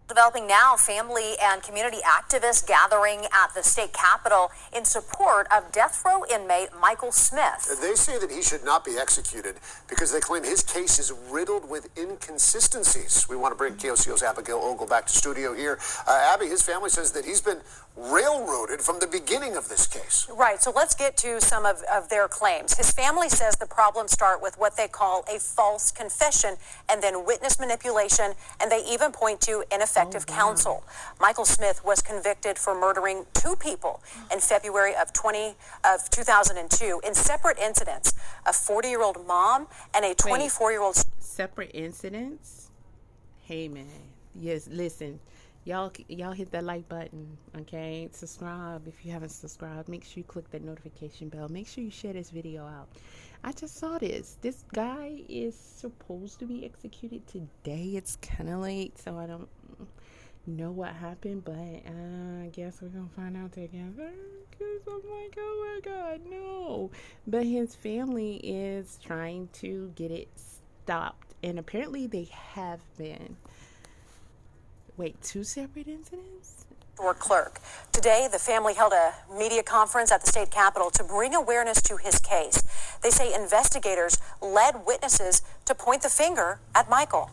Developing now, family and community activists gathering at the state capitol in support of death row inmate Michael Smith. They say that he should not be executed because they claim his case is riddled with inconsistencies. We want to bring KOCO's Abigail Ogle back to studio here. Abby, his family says that he's been railroaded from the beginning of this case. Right, so let's get to some of their claims. His family says the problems start with what they call a false confession and then witness manipulation, and they even point to ineffective counsel. Michael Smith was convicted for murdering 2 people in February of 2002 in separate incidents, a 40-year-old mom and a 24-year-old... Separate incidents? Hey, man. Yes, listen. Y'all hit that like button, okay? Subscribe if you haven't subscribed. Make sure you click that notification bell. Make sure you share this video out. I just saw this. This guy is supposed to be executed today. It's kind of late, so I don't know what happened, but I guess we're going to find out together. Because I'm like, oh my God, no. But his family is trying to get it stopped, and apparently they have been. Wait, 2 separate incidents? Or clerk. Today, the family held a media conference at the state capitol to bring awareness to his case. They say investigators led witnesses to point the finger at Michael.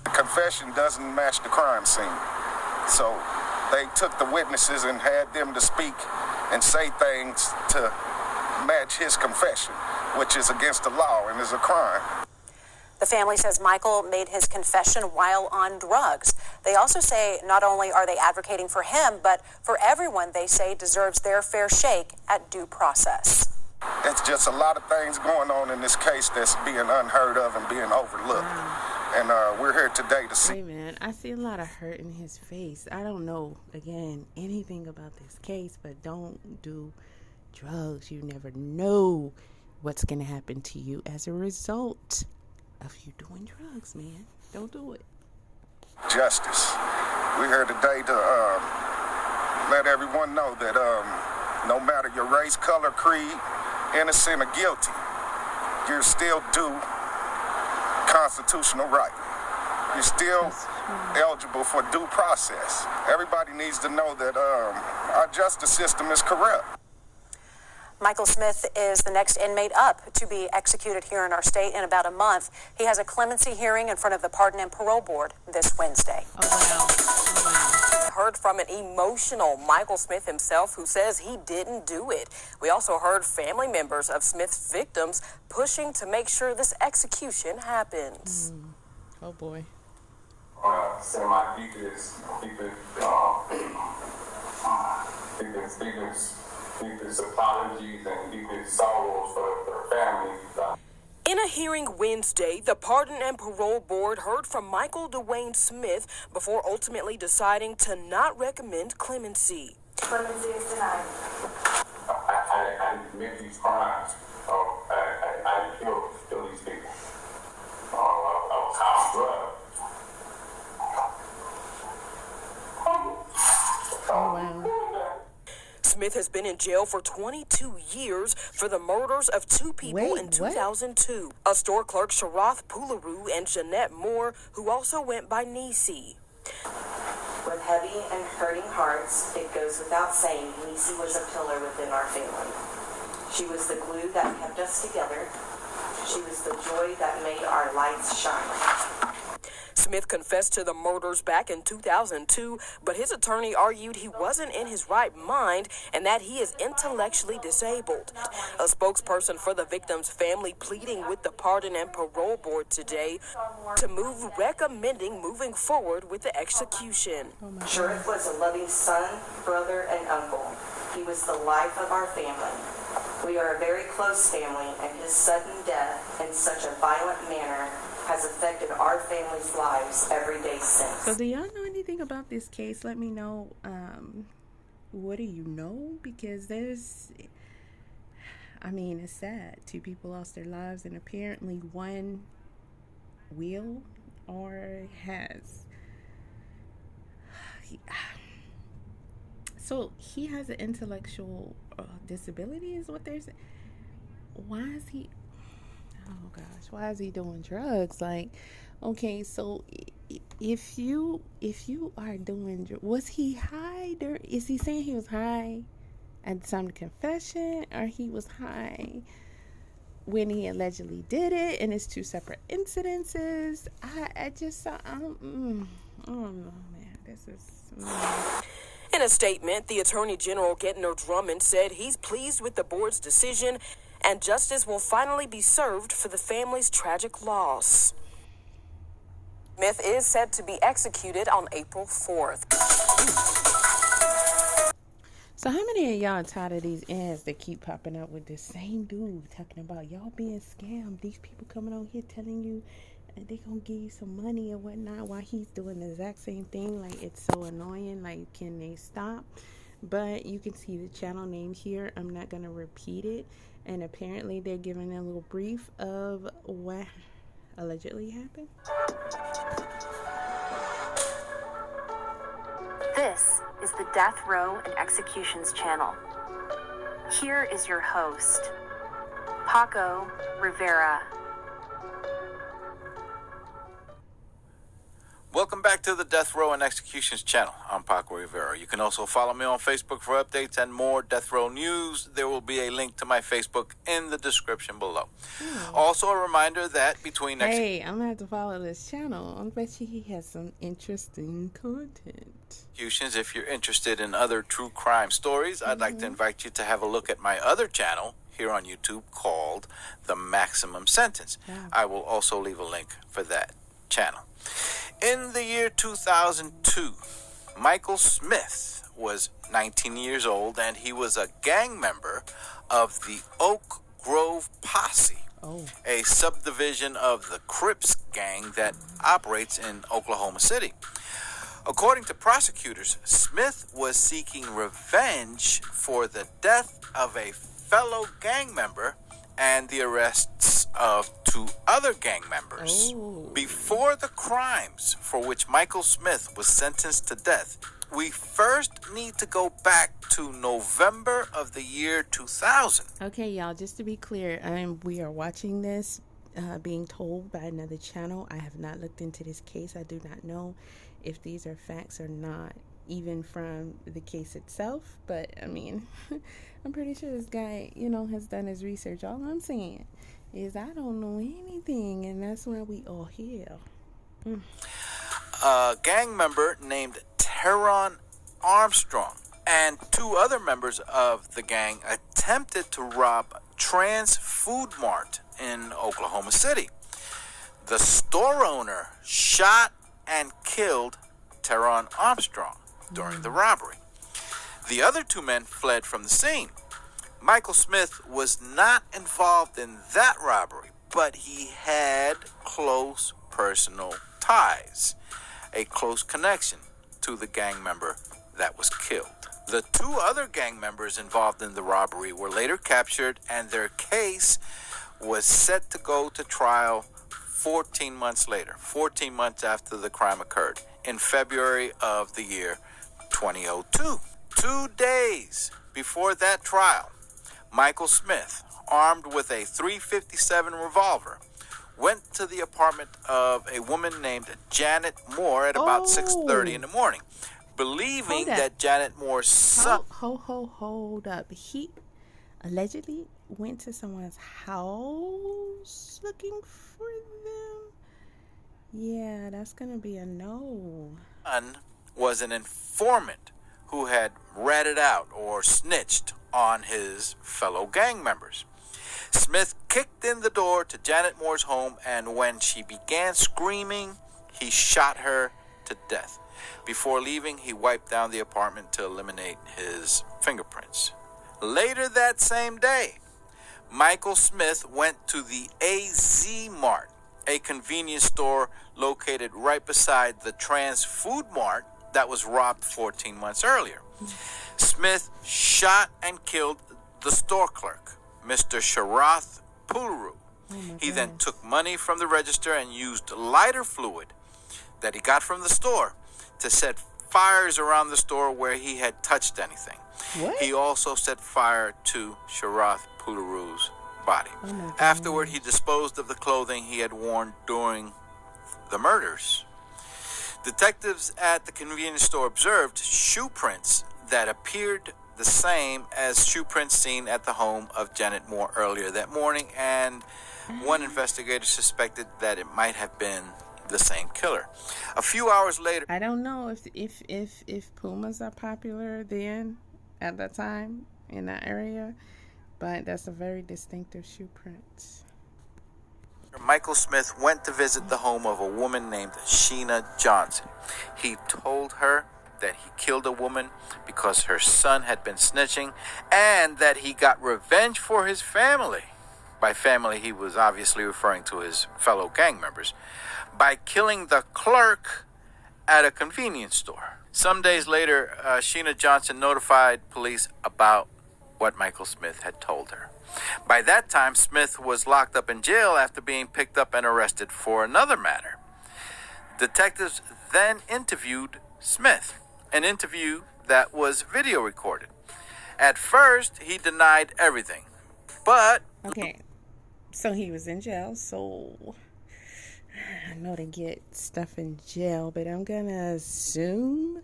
The confession doesn't match the crime scene. So they took the witnesses and had them to speak and say things to match his confession, which is against the law and is a crime. The family says Michael made his confession while on drugs. They also say not only are they advocating for him, but for everyone they say deserves their fair shake at due process. It's just a lot of things going on in this case that's being unheard of and being overlooked. And we're here today to see. Hey, man, I see a lot of hurt in his face. I don't know, again, anything about this case, but don't do drugs. You never know what's going to happen to you as a result of you doing drugs, man. Don't do it. Justice. We're here today to let everyone know that no matter your race, color, creed, innocent or guilty, you're still due constitutional right. You're still eligible for due process. Everybody needs to know that our justice system is corrupt. Michael Smith is the next inmate up to be executed here in our state in about a month. He has a clemency hearing in front of the Pardon and Parole Board this Wednesday. Heard from an emotional Michael Smith himself who says he didn't do it. We also heard family members of Smith's victims pushing to make sure this execution happens. Oh boy. Send my deepest apologies and deepest sorrows for the family. In a hearing Wednesday, the Pardon and Parole Board heard from Michael Dewayne Smith before ultimately deciding to not recommend clemency. Clemency is denied. I didn't commit these crimes. I didn't kill these people. I was house drugged. Oh, wow. Smith has been in jail for 22 years for the murders of 2 people in 2002. A store clerk, Sharath Pularu, and Jeanette Moore, who also went by Nisi. With heavy and hurting hearts, it goes without saying, Nisi was a pillar within our family. She was the glue that kept us together. She was the joy that made our lights shine. Smith confessed to the murders back in 2002, but his attorney argued he wasn't in his right mind and that he is intellectually disabled. A spokesperson for the victim's family pleading with the Pardon and Parole Board today to recommending moving forward with the execution. Sheriff was a loving son, brother, and uncle. He was the life of our family. We are a very close family, and his sudden death in such a violent manner has affected our family's lives every day since. So do y'all know anything about this case? Let me know. What do you know? Because it's sad. 2 people lost their lives, and apparently one will or has. So he has an intellectual disability is what they're saying. Why is he... Oh gosh, why is he doing drugs? Like, Okay, so if you are doing, was he high? Is he saying he was high at the time of the confession, or he was high when he allegedly did it, and it's two separate incidences? I just saw. I don't know, man. This is. In a statement, the Attorney General Gentner Drummond said he's pleased with the board's decision and justice will finally be served for the family's tragic loss. Smith is set to be executed on April 4th. So how many of y'all tired of these ads that keep popping up with the same dude talking about y'all being scammed? These people coming on here telling you they gonna give you some money or whatnot while he's doing the exact same thing. Like, it's so annoying. Like, can they stop? But you can see the channel name here. I'm not gonna repeat it. And apparently they're giving a little brief of what allegedly happened. This is the Death Row and Executions channel. Here is your host, Paco Rivera. Welcome back to the Death Row and Executions channel. I'm Paco Rivera. You can also follow me on Facebook for updates and more Death Row news. There will be a link to my Facebook in the description below. Also, a reminder that between next... Hey, I'm going to have to follow this channel. I bet you he has some interesting content. executions, if you're interested in other true crime stories, I'd like to invite you to have a look at my other channel here on YouTube called The Maximum Sentence. I will also leave a link for that channel. In the year 2002, Michael Smith was 19 years old, and he was a gang member of the Oak Grove Posse, a subdivision of the Crips gang that operates in Oklahoma City. According to prosecutors, Smith was seeking revenge for the death of a fellow gang member and the arrests of 2 other gang members. Before the crimes for which Michael Smith was sentenced to death, we first need to go back to November of the year 2000. Okay, y'all, just to be clear, we are watching this being told by another channel. I have not looked into this case. I do not know if these are facts or not, even from the case itself. But, I mean, I'm pretty sure this guy, has done his research. All I'm saying is I don't know anything, and that's why we all here. A gang member named Teron Armstrong and 2 other members of the gang attempted to rob Trans Food Mart in Oklahoma City. The store owner shot and killed Teron Armstrong during the robbery. The other 2 men fled from the scene. Michael Smith was not involved in that robbery, but he had close personal ties, a close connection to the gang member that was killed. The 2 other gang members involved in the robbery were later captured, and their case was set to go to trial 14 months later, 14 months after the crime occurred, in February of the year 2002. 2 days before that trial, Michael Smith, armed with a .357 revolver, went to the apartment of a woman named Janet Moore at about 6:30 in the morning, believing that Janet Moore's son... Hold up. He allegedly went to someone's house looking for them? Yeah, that's gonna be a no. Son was an informant who had ratted out or snitched on his fellow gang members. Smith kicked in the door to Janet Moore's home, and when she began screaming, he shot her to death. Before leaving, he wiped down the apartment to eliminate his fingerprints. Later that same day, Michael Smith went to the AZ Mart, a convenience store located right beside the Trans Food Mart that was robbed 14 months earlier. Smith shot and killed the store clerk, Mr. Sharath Pularu. He then took money from the register and used lighter fluid that he got from the store to set fires around the store where he had touched anything. He also set fire to Sharath Pularu's body. Afterward, he disposed of the clothing he had worn during the murders. Detectives at the convenience store observed shoe prints that appeared the same as shoe prints seen at the home of Janet Moore earlier that morning, and one investigator suspected that it might have been the same killer. A few hours later, I don't know if pumas are popular then at that time in that area, but that's a very distinctive shoe print. Michael Smith went to visit the home of a woman named Sheena Johnson. He told her that he killed a woman because her son had been snitching and that he got revenge for his family. By family, he was obviously referring to his fellow gang members, by killing the clerk at a convenience store. Some days later, Sheena Johnson notified police about what Michael Smith had told her. By that time, Smith was locked up in jail after being picked up and arrested for another matter. Detectives then interviewed Smith, an interview that was video recorded. At first, he denied everything, but... Okay, so he was in jail, so I know they get stuff in jail, but I'm gonna assume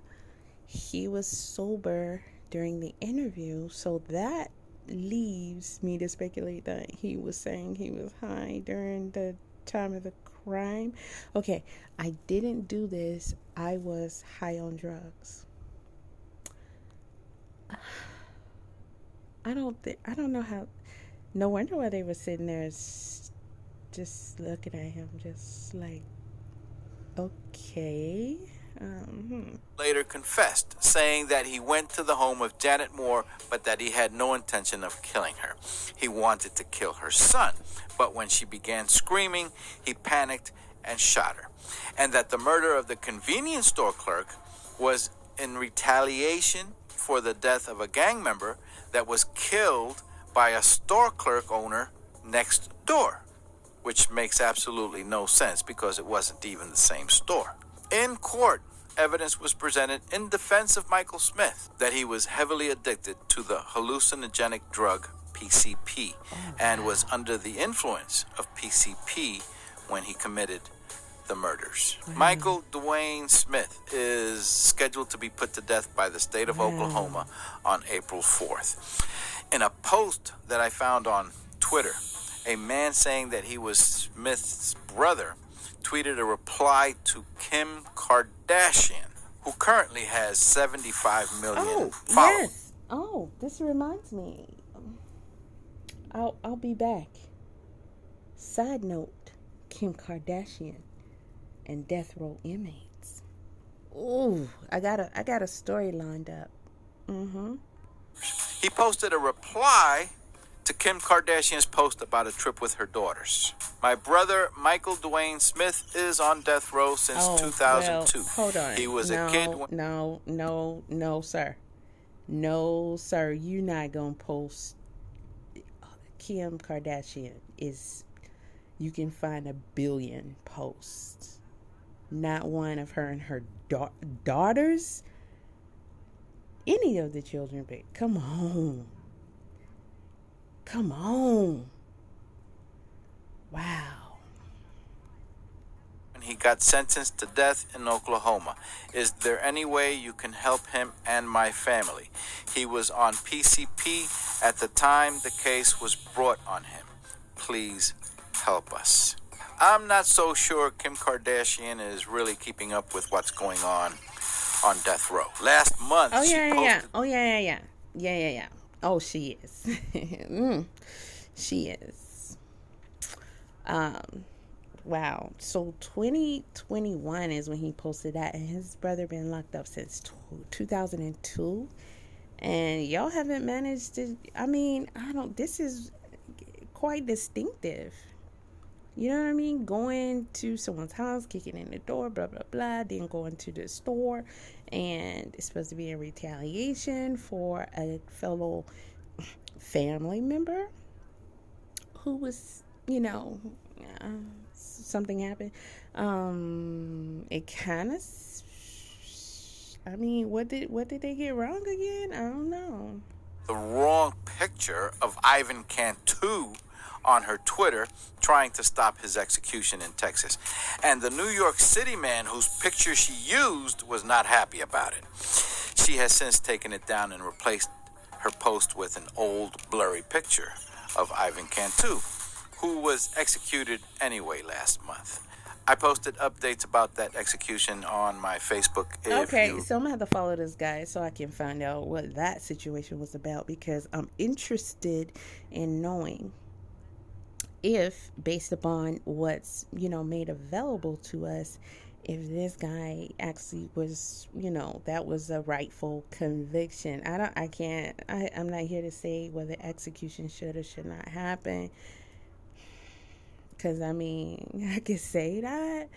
he was sober during the interview, so that leaves me to speculate that he was saying he was high during the time of the crime. Okay, I didn't do this. I was high on drugs. I don't know how. No wonder why they were sitting there just looking at him, just like, okay. Later confessed, saying that he went to the home of Janet Moore, but that he had no intention of killing her. He wanted to kill her son, but when she began screaming, he panicked and shot her. And that the murder of the convenience store clerk was in retaliation for the death of a gang member that was killed by a store clerk owner next door, which makes absolutely no sense because it wasn't even the same store. In court, evidence was presented in defense of Michael Smith that he was heavily addicted to the hallucinogenic drug PCP and was under the influence of PCP when he committed the murders. Michael Dewayne Smith is scheduled to be put to death by the state of Oklahoma on April 4th. In a post that I found on Twitter, a man saying that he was Smith's brother tweeted a reply to Kim Kardashian, who currently has 75 million followers. Yes. Oh, this reminds me. I'll be back. Side note, Kim Kardashian and death row inmates. Ooh, I got a story lined up. He posted a reply to Kim Kardashian's post about a trip with her daughters. My brother, Michael Dewayne Smith, is on death row since 2002. Well, hold on. He was a kid. No, sir. No, sir. You're not going to post. Kim Kardashian is. You can find 1 billion posts. Not one of her and her daughters. Any of the children, but come on. Come on. Wow. He got sentenced to death in Oklahoma. Is there any way you can help him and my family? He was on PCP at the time the case was brought on him. Please help us. I'm not so sure Kim Kardashian is really keeping up with what's going on death row. Last month, Oh, she yeah. posted... Yeah. Oh, she is. She is. Wow. So 2021 is when he posted that, and his brother been locked up since 2002, and y'all haven't managed to. I mean, this is quite distinctive. You know what I mean? Going to someone's house, kicking in the door, blah, blah, blah, then going to the store, and it's supposed to be in retaliation for a fellow family member who was, something happened. It kind of, what did they get wrong again? I don't know. The wrong picture of Ivan Cantu on her Twitter trying to stop his execution in Texas. And the New York City man whose picture she used was not happy about it. She has since taken it down and replaced her post with an old blurry picture of Ivan Cantu, who was executed anyway last month. I posted updates about that execution on my Facebook. Okay, so I'm going to have to follow this guy so I can find out what that situation was about, because I'm interested in knowing if, based upon what's, made available to us, if this guy actually was, that was a rightful conviction. I'm not here to say whether execution should or should not happen. Because, I could say that,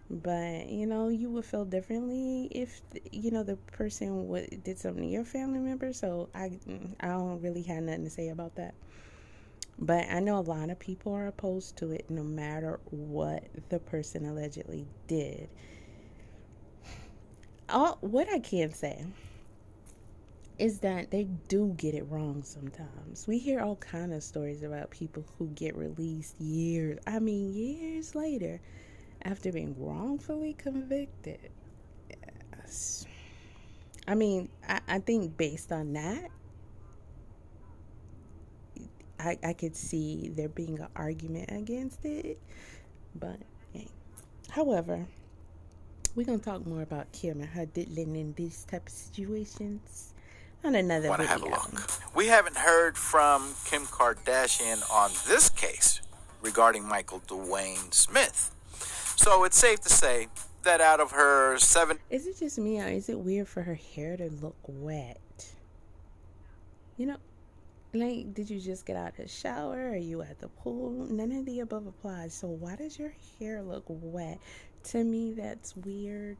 but, you would feel differently if, the person did something to your family member. So I don't really have nothing to say about that. But I know a lot of people are opposed to it no matter what the person allegedly did. What I can say is that they do get it wrong sometimes. We hear all kind of stories about people who get released years later after being wrongfully convicted. Yes. I think based on that, I could see there being an argument against it. But, hey. However, we're going to talk more about Kim and her diddling in these type of situations on another video. Have a look. We haven't heard from Kim Kardashian on this case regarding Michael Dewayne Smith. So it's safe to say that out of her 7... Is it just me, or is it weird for her hair to look wet? Did you just get out of the shower? Are you at the pool? None of the above applies. So why does your hair look wet? To me, that's weird.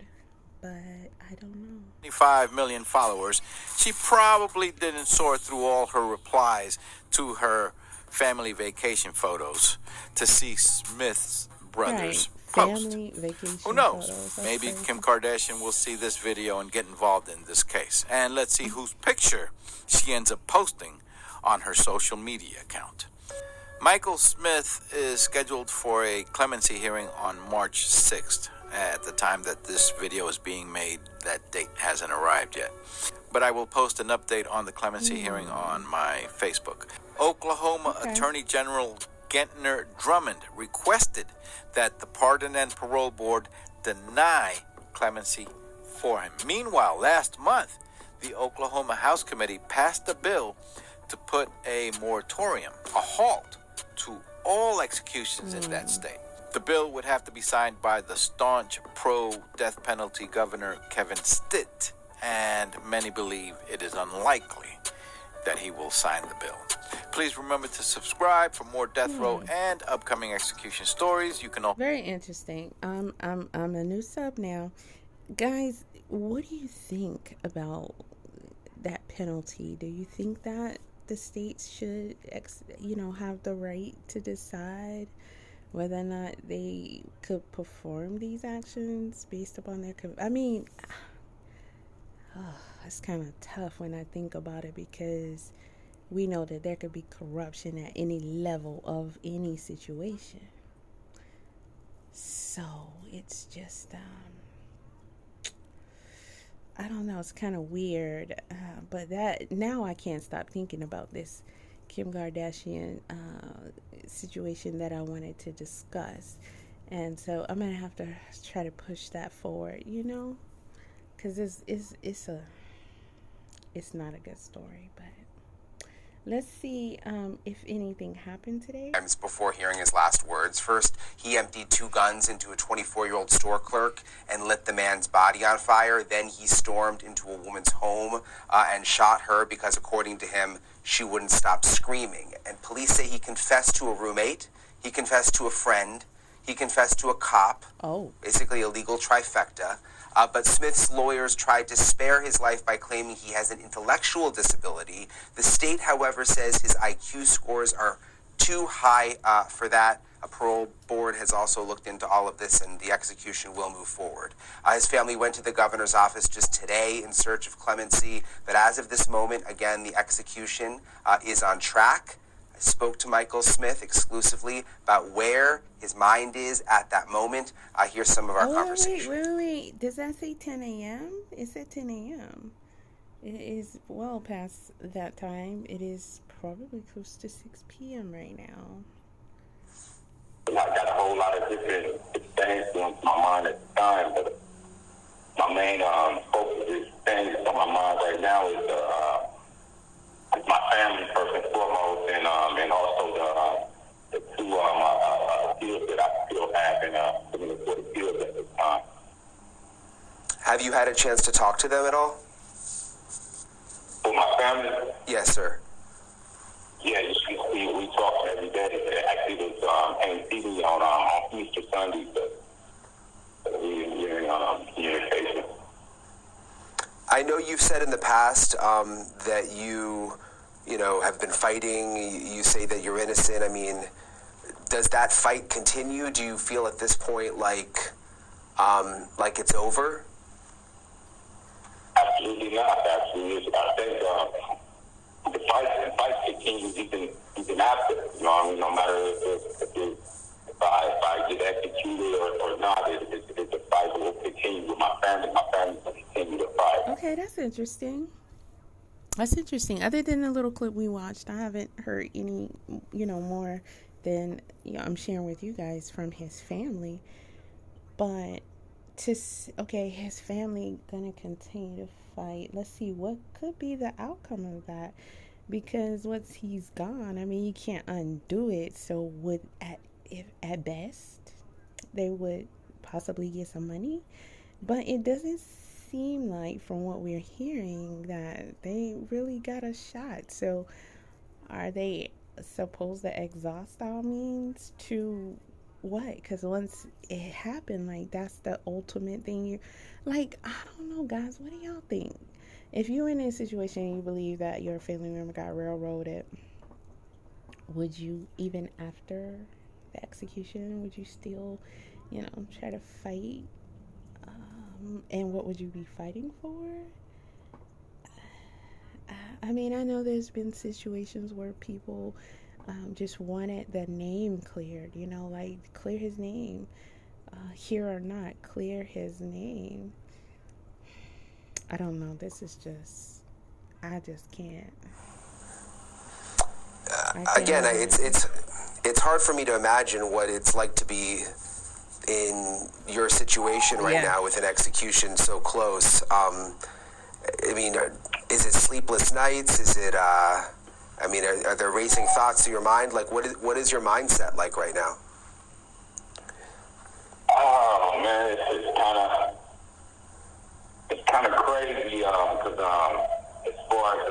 But I don't know. 25 million followers. She probably didn't sort through all her replies to her family vacation photos to see Smith's brothers post. Family vacation. Who knows? Photos. Maybe crazy. Kim Kardashian will see this video and get involved in this case. And let's see whose picture she ends up posting on her social media account. Michael Smith is scheduled for a clemency hearing on March 6th. At the time that this video is being made, that date hasn't arrived yet. But I will post an update on the clemency hearing on my Facebook. Oklahoma Attorney General Gentner Drummond requested that the Pardon and Parole Board deny clemency for him. Meanwhile, last month, the Oklahoma House Committee passed a bill to put a moratorium, a halt, to all executions in that state. The bill would have to be signed by the staunch pro-death penalty Governor Kevin Stitt, and many believe it is unlikely that he will sign the bill. Please remember to subscribe for more death row and upcoming execution stories. You can all very interesting. I'm a new sub now, guys. What do you think about that penalty? Do you think that the states should, have the right to decide whether or not they could perform these actions based upon their... it's kind of tough when I think about it, because we know that there could be corruption at any level of any situation. So it's just... I don't know, it's kind of weird, but that now I can't stop thinking about this Kim Kardashian situation that I wanted to discuss, and so I'm gonna have to try to push that forward, because it's not a good story. But let's see if anything happened today. Before hearing his last words, first he emptied 2 guns into a 24-year-old store clerk and lit the man's body on fire. Then he stormed into a woman's home and shot her because, according to him, she wouldn't stop screaming. And police say he confessed to a roommate, he confessed to a friend, he confessed to a cop. Basically a legal trifecta. But Smith's lawyers tried to spare his life by claiming he has an intellectual disability. The state, however, says his IQ scores are too high for that. A parole board has also looked into all of this, and the execution will move forward. His family went to the governor's office just today in search of clemency, but as of this moment, again, the execution is on track. I spoke to Michael Smith exclusively about where his mind is at that moment. Here's some of our conversation. Wait. Does that say 10 a.m.? It said 10 a.m. It is well past that time. It is probably close to 6 p.m. right now. I got a whole lot of different things going through my mind at the time, but my main focus is things on my mind right now is my family first and foremost, and also the two appeals that I still have and putting the court appeals at this time. Have you had a chance to talk to them at all? For my family? Yes, sir. Yeah, we talk every day. Actually, it was TV on Easter Sunday, but we're in communication. I know you've said in the past that you have been fighting. You say that you're innocent. I mean, does that fight continue? Do you feel at this point like it's over? Absolutely not. Absolutely. I think the fight continues even after. You know, I mean, no matter if I get executed or not, the fight will continue with my family. My family will continue to fight. Okay, that's interesting. Other than the little clip we watched, I haven't heard any, more than I'm sharing with you guys from his family. But his family gonna continue to fight. Let's see what could be the outcome of that, because once he's gone, I mean, you can't undo it. So if at best they would possibly get some money, but it doesn't seem like, from what we're hearing, that they really got a shot. So are they supposed to exhaust all means to what? Because once it happened, like, that's the ultimate thing. I don't know, guys, what do y'all think? If you're in a situation and you believe that your family member got railroaded, would you, even after the execution, would you still try to fight? And what would you be fighting for? I mean, I know there's been situations where people just wanted the name cleared, clear his name, here or not, clear his name. I don't know. I just can't. Again, it's hard for me to imagine what it's like to be in your situation right now with an execution so close. I mean, is it sleepless nights? Is it, are there racing thoughts to your mind? Like, what is your mindset like right now? Oh, man, it's kind of crazy, because as far as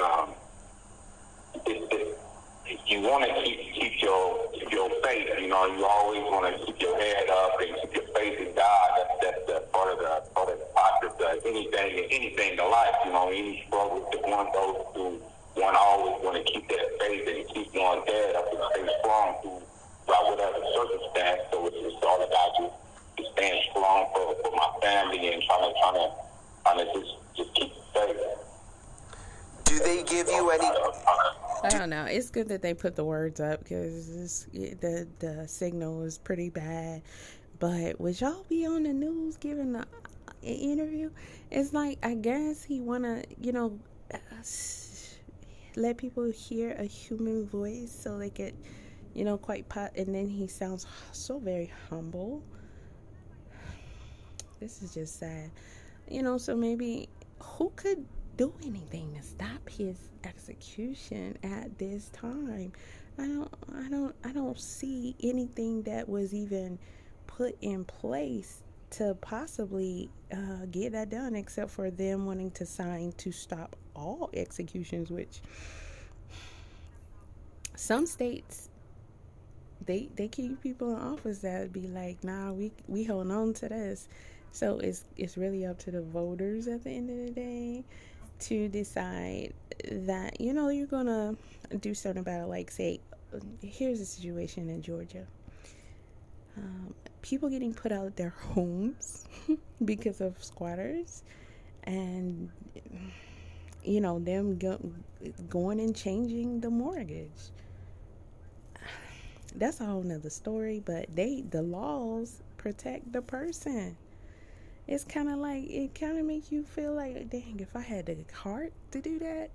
you want to keep your faith, you always want to keep your head up and keep your faith in God. That's part of the process of anything in life. Any struggle that one goes through, one always want to keep that faith and keep one's head up and stay strong throughout whatever circumstance. So it's all about just staying strong for my family and trying to just keep the faith. Do they give you any? I don't know. It's good that they put the words up, because the signal is pretty bad. But would y'all be on the news giving an interview? It's like, I guess he wanna, let people hear a human voice so they could, and then he sounds so very humble. This is just sad. So maybe who could do anything to stop his execution at this time? I don't see anything that was even put in place to possibly get that done, except for them wanting to sign to stop all executions, which some states they keep people in office that would be like, nah, we hold on to this. So it's really up to the voters at the end of the day to decide that, you're gonna do something about it. Like, say, here's a situation in Georgia. People getting put out of their homes because of squatters, and them going and changing the mortgage. that's a whole nother story. But the laws protect the person. It's kind of like, it kind of makes you feel like, dang, if I had the heart to do that,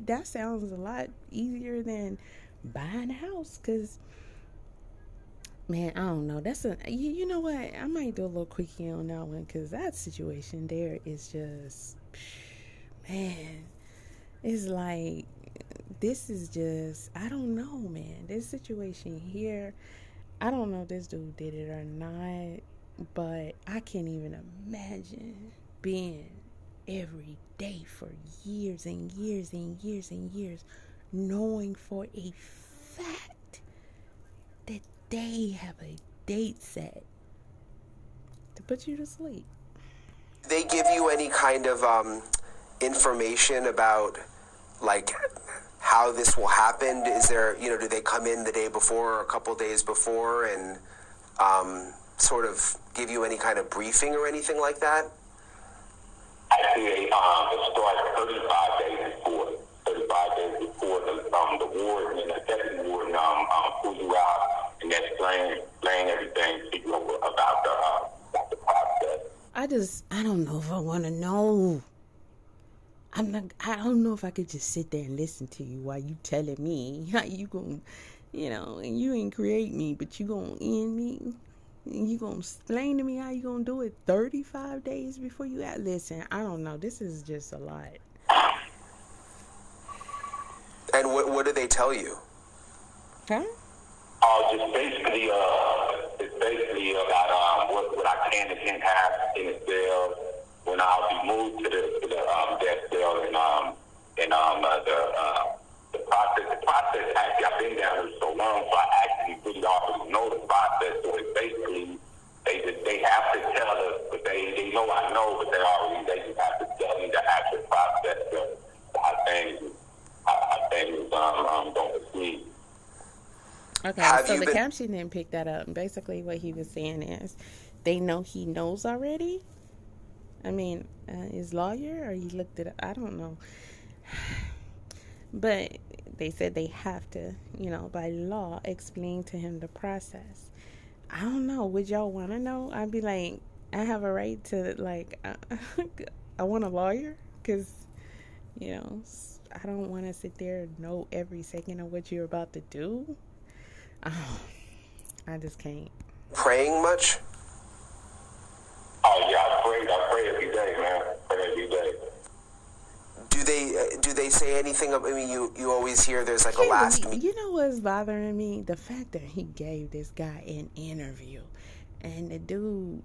that sounds a lot easier than buying a house. Because, man, I don't know. You know what? I might do a little quickie on that one, because that situation there is just, man, it's like, this is just, I don't know, man. This situation here, I don't know if this dude did it or not, but I can't even imagine being every day for years and years and years and years, knowing for a fact that they have a date set to put you to sleep. They give you any kind of information about, like, how this will happen? Is there, do they come in the day before or a couple days before and sort of give you any kind of briefing or anything like that? Actually, it starts 35 days before. 35 days before the warden and the deputy warden pull you out and explain everything to you about the process. I don't know if I want to know. I don't know if I could just sit there and listen to you while you telling me how you gonna, and you ain't create me, but you gonna end me. And you gonna explain to me how you gonna do it 35 days before you out. Listen, I don't know. This is just a lot. And what do they tell you? Huh? Just basically, it's basically about what I can and can't have in the cell when I'll be moved to the death cell and the process. The process, actually, I've been down here so long, so I actually really already know the process. So it's basically they have to tell us, but they know I know, but they just have to tell me the actual process of how things don't proceed. Okay, so the caption didn't pick that up. Basically, what he was saying is, they know he knows already. I mean, his lawyer, or he looked it up. I don't know. But they said they have to, by law, explain to him the process. I don't know. Would y'all want to know? I'd be like, I have a right to, I want a lawyer, because, I don't want to sit there and know every second of what you're about to do. I just can't. Praying much? Oh yeah, I pray every day, man. Pray every day. Do they say anything? I mean, you always hear there's like a last meeting. You know what's bothering me? The fact that he gave this guy an interview, and the dude.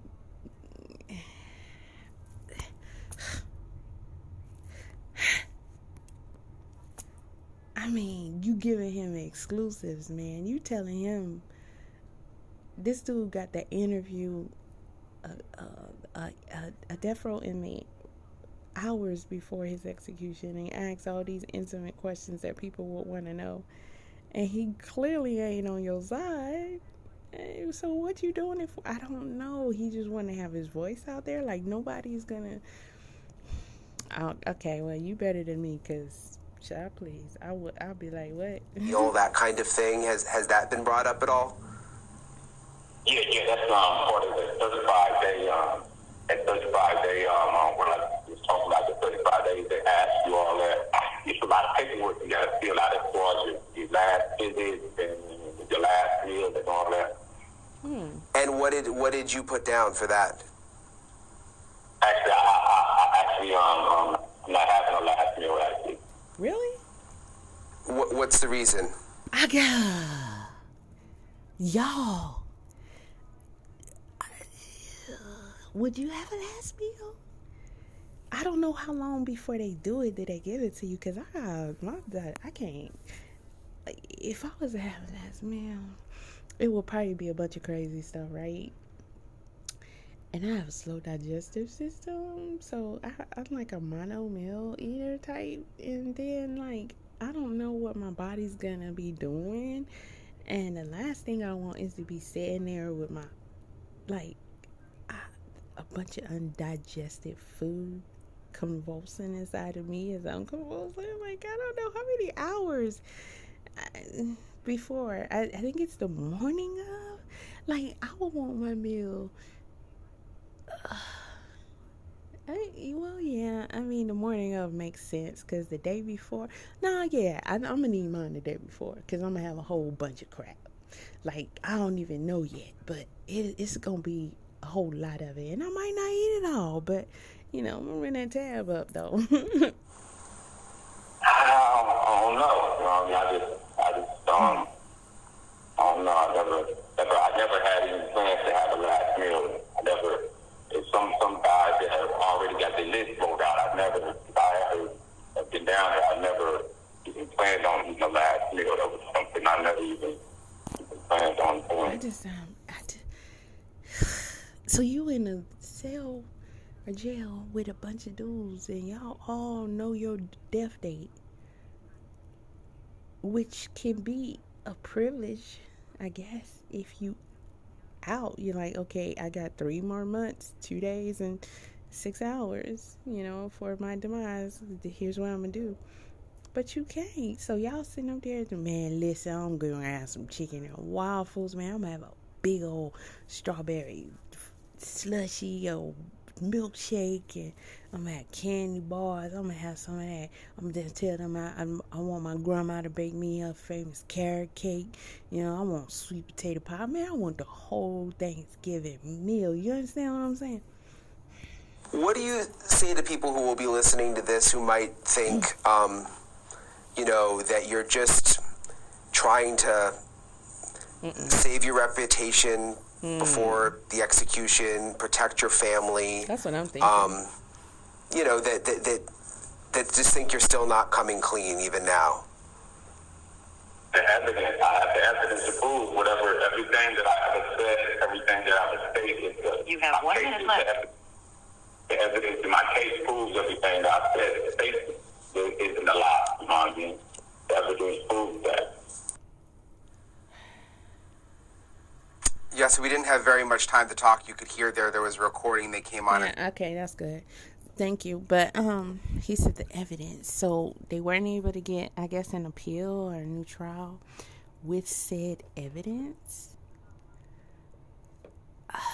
I mean, you giving him exclusives, man. You telling him this dude got the interview a death row inmate hours before his execution, and asked all these intimate questions that people would want to know, and he clearly ain't on your side. So what you doing it for? I don't know. He just want to have his voice out there. Like, nobody's gonna. Okay, well, you better than me, because child, please, I'll be like, what? All that kind of thing, has that been brought up at all? Yeah, that's part of the 35 day. At 35 day, when I was talking about the 35 days, they ask you all that. It's a lot of paperwork you got to fill out as far as your last visit and your last meal and all that. And what did you put down for that? Actually, I'm not having a last meal, actually. Really? What's the reason? Y'all, would you have a last meal? I don't know how long before they do it did they give it to you, because I can't. If I was to have a last meal, it would probably be a bunch of crazy stuff, right? And I have a slow digestive system, so I'm like a mono meal eater type. And then, I don't know what my body's gonna be doing. And the last thing I want is to be sitting there with my, a bunch of undigested food convulsing inside of me as I'm convulsing. I don't know how many hours. before. I think it's the morning of. Like, I would want my meal. I mean, the morning of makes sense because the day before. I'm going to need mine the day before because I'm going to have a whole bunch of crap. Like, I don't even know yet, but it's going to be a whole lot of it. And I might not eat it all, but, I'm going to run that tab up, though. I don't know. I don't know. I never had any plans to have a last meal. It's some guys that have already got their list rolled out. If I ever have been down there, I never even planned on eating a last meal. That was something I never even planned on doing. So you in a cell or jail with a bunch of dudes and y'all all know your death date, which can be a privilege, I guess, if you out. You're like, okay, I got 3 more months, 2 days and 6 hours, for my demise. Here's what I'm gonna do. But you can't. So y'all sitting up there, man, listen, I'm gonna have some chicken and waffles, man. I'm gonna have a big old strawberry slushy or milkshake, and I'm gonna have candy bars. I'm gonna have some of that. I'm gonna tell them I want my grandma to bake me a famous carrot cake. I want sweet potato pie. Man, I want the whole Thanksgiving meal. You understand what I'm saying? What do you say to people who will be listening to this who might think, that you're just trying to save your reputation before the execution, protect your family? That's what I'm thinking. That just think you're still not coming clean even now. The evidence, I have the evidence to prove everything that I ever said, everything that I ever stated. You have 1 minute left. The evidence in my case proves everything that I said. The statement isn't a lie. You know what I mean? The evidence proves that. Yeah, so we didn't have very much time to talk. You could hear there was a recording that came on. Yeah, okay, that's good. Thank you. But he said the evidence. So they weren't able to get, I guess, an appeal or a new trial with said evidence.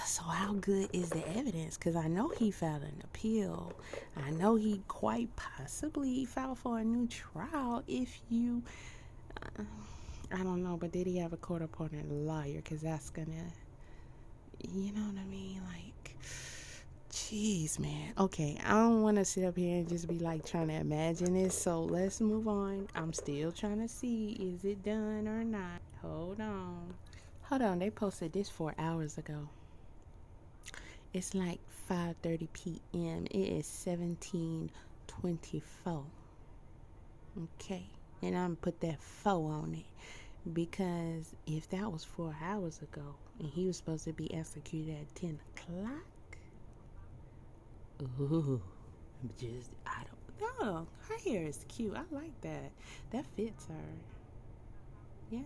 So how good is the evidence? Because I know he filed an appeal. I know he quite possibly filed for a new trial if you... I don't know, but did he have a court-appointed lawyer? Because that's gonna, you know what I mean? Like, jeez, man. Okay, I don't want to sit up here and just be like trying to imagine this. So let's move on. I'm still trying to see, is it done or not? Hold on. They posted this 4 hours ago. It's like 5:30 p.m. It is 17:24. Okay, and I'm gonna put that 4 on it. Because if that was 4 hours ago and he was supposed to be executed at 10 o'clock, I don't know. Her hair is cute. I like that. That fits her. Yeah,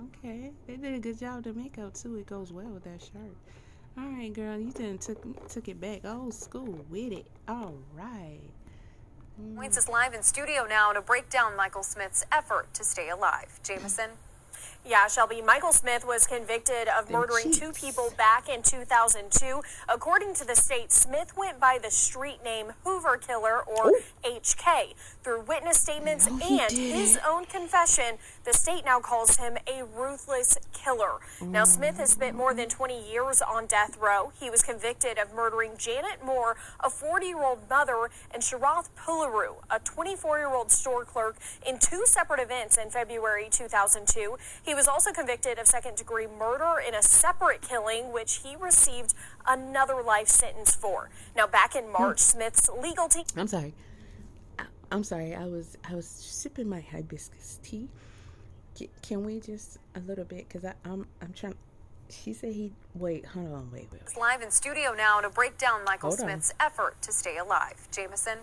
okay. They did a good job to makeup too. It goes well with that shirt. All right, girl, you done took it back old school with it. All right. Points is live in studio now to break down Michael Smith's effort to stay alive. Jameson? Yeah, Shelby, Michael Smith was convicted of murdering 2 people back in 2002. According to the state, Smith went by the street name Hoover Killer, or HK. Through witness statements and his own confession, the state now calls him a ruthless killer. Now, Smith has spent more than 20 years on death row. He was convicted of murdering Janet Moore, a 40-year-old mother, and Sharath Pularu, a 24-year-old store clerk, in 2 separate events in February 2002. He was also convicted of second-degree murder in a separate killing, which he received another life sentence for. Now, back in March, Smith's legal team... I'm sorry. I was sipping my hibiscus tea. Can we just a little bit? Because I'm trying... She said he... Wait, hold on. Wait. It's live in studio now to break down Michael Smith's effort to stay alive. Jameson?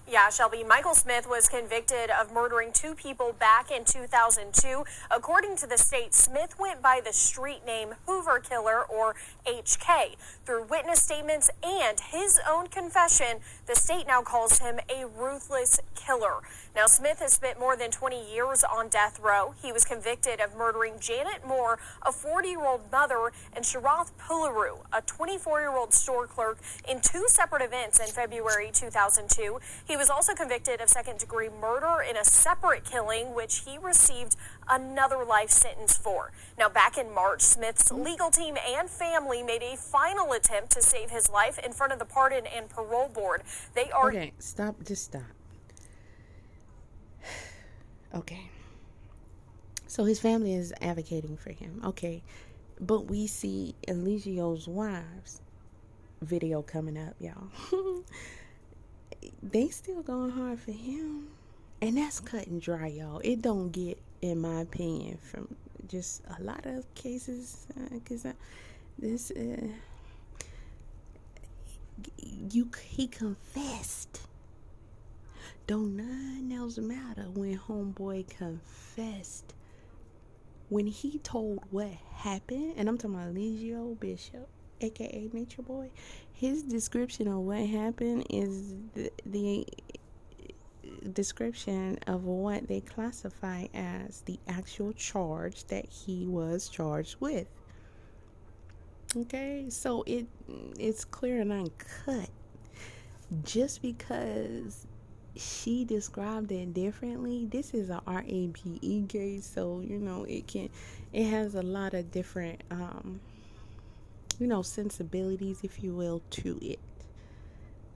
Yeah, Shelby, Michael Smith was convicted of murdering 2 people back in 2002. According to the state, Smith went by the street name Hoover Killer, or HK. Through witness statements and his own confession, the state now calls him a ruthless killer. Now, Smith has spent more than 20 years on death row. He was convicted of murdering Janet Moore, a 40-year-old mother, and Sharath Pularu, a 24-year-old store clerk, in 2 separate events in February 2002. He was also convicted of second-degree murder in a separate killing, which he received another life sentence for. Now, back in March, Smith's legal team and family made a final attempt to save his life in front of the Pardon and Parole Board. They are... Okay, stop. Just stop. Okay. So his family is advocating for him. Okay. But we see Eligio's wives video coming up, y'all. They still going hard for him. And that's cut and dry, y'all. It don't get, in my opinion, from just a lot of cases. Because he confessed. Don't nothing else matter when homeboy confessed. When he told what happened, and I'm talking about Eligio Bishop, aka Nature Boy, his description of what happened is the description of what they classify as the actual charge that he was charged with. Okay, so it's clear and uncut. Just because she described it differently, this is a RAPE case, so it has a lot of different sensibilities, if you will, to it.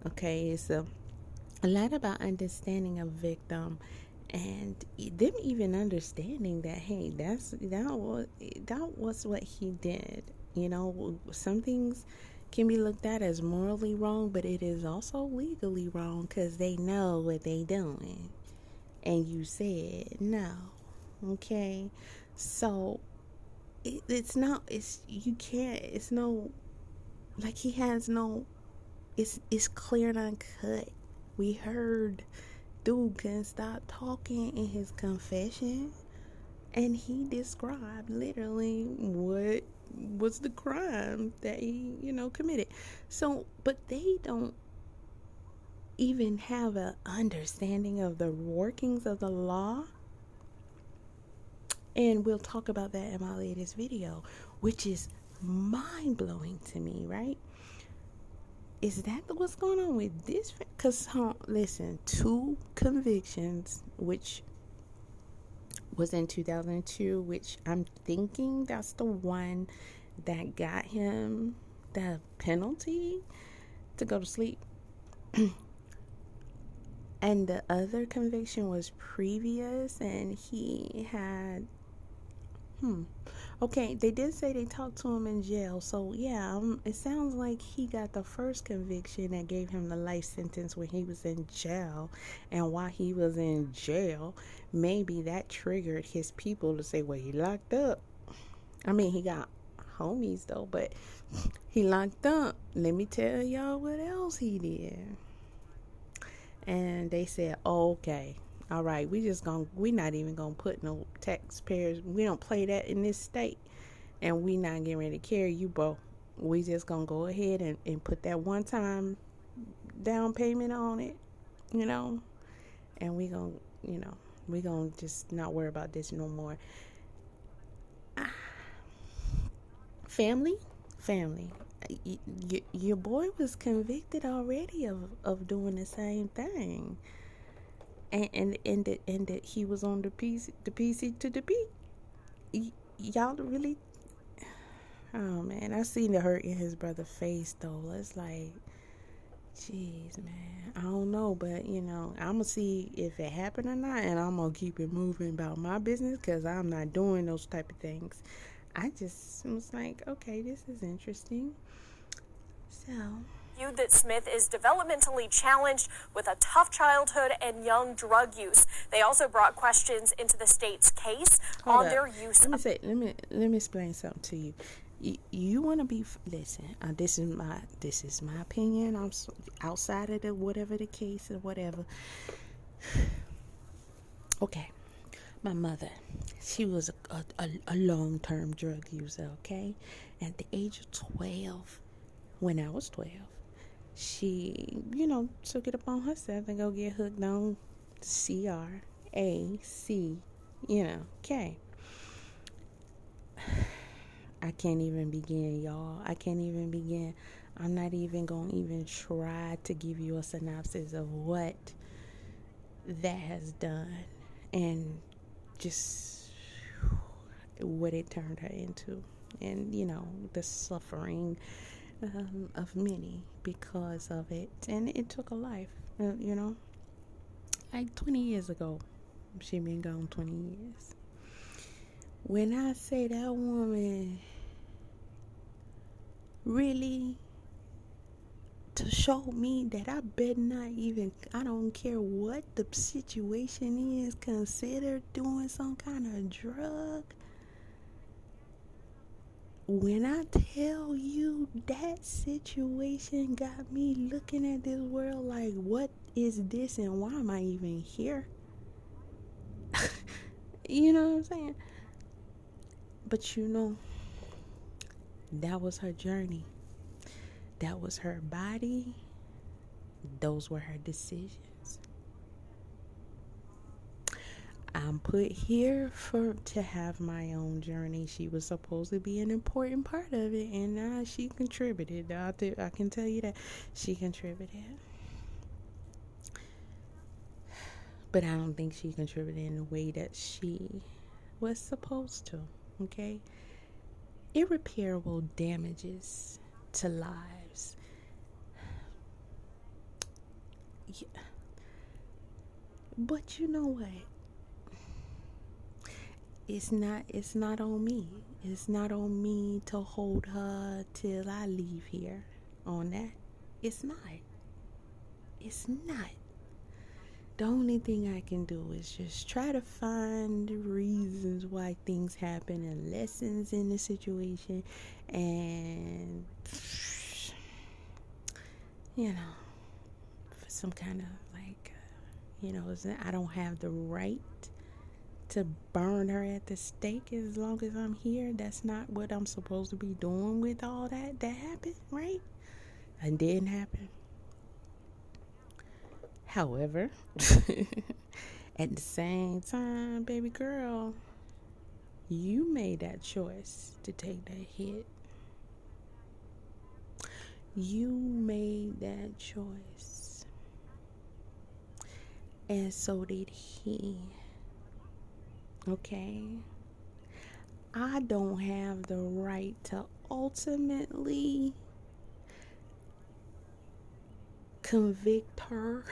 Okay, it's a lot about understanding a victim and them even understanding that, hey, that was what he did. Some things can be looked at as morally wrong, but it is also legally wrong because they know what they doing, and you said no. Okay, so it's clear and uncut. We heard dude couldn't stop talking in his confession, and he described literally what was the crime that he committed. So, but they don't even have an understanding of the workings of the law, and we'll talk about that in my latest video, which is mind-blowing to me, right? Is that what's going on with this? Because listen, 2 convictions, which was in 2002, which I'm thinking that's the one that got him the penalty to go to sleep. And the other conviction was previous, and he had okay, they did say they talked to him in jail, so yeah, it sounds like he got the first conviction that gave him the life sentence when he was in jail, and while he was in jail, maybe that triggered his people to say, well, he locked up. I mean, he got homies though, but he locked up. Let me tell y'all what else he did. And they said, oh, okay, all right, we're not even gonna put no taxpayers, we don't play that in this state, and we not getting ready to carry you, bro. We just gonna go ahead and put that one-time down payment on it, and we gonna just not worry about this no more. Family, your boy was convicted already of doing the same thing. And that he was on the PC to the beat. Y'all really, oh man, I seen the hurt in his brother's face though. It's like, jeez, man, I don't know, but I'm gonna see if it happened or not, and I'm gonna keep it moving about my business because I'm not doing those type of things. I just was like, okay, this is interesting. So. That Smith is developmentally challenged with a tough childhood and young drug use. They also brought questions into the state's case on their use. Let me explain something to you. You want to be, listen, this is my opinion. I'm outside of the whatever the case or whatever. Okay, my mother, she was a long-term drug user. Okay, at the age of 12, when I was 12, she, took it upon herself and go get hooked on CRAC, K. I can't even begin, y'all. I can't even begin. I'm not even going to even try to give you a synopsis of what that has done and just what it turned her into. And, the suffering of many because of it. And it took a life, Like 20 years ago, she been gone 20 years. When I say that woman really to show me that I better not even, I don't care what the situation is, consider doing some kind of drug. When I tell you that situation got me looking at this world like, what is this and why am I even here? You know what I'm saying? But that was her journey. That was her body. Those were her decisions. I'm put here to have my own journey. She was supposed to be an important part of it, and she contributed. I can tell you that she contributed. But I don't think she contributed in the way that she was supposed to. Okay? Irreparable damages to lives. Yeah. But you know what? It's not on me. It's not on me to hold her till I leave here on that. It's not. It's not. The only thing I can do is just try to find reasons why things happen and lessons in the situation, and for some kind of I don't have the right to burn her at the stake as long as I'm here. That's not what I'm supposed to be doing with all that happened, right? It didn't happen. However, at the same time, baby girl, you made that choice to take that hit. You made that choice. And so did he. Okay? I don't have the right to ultimately convict her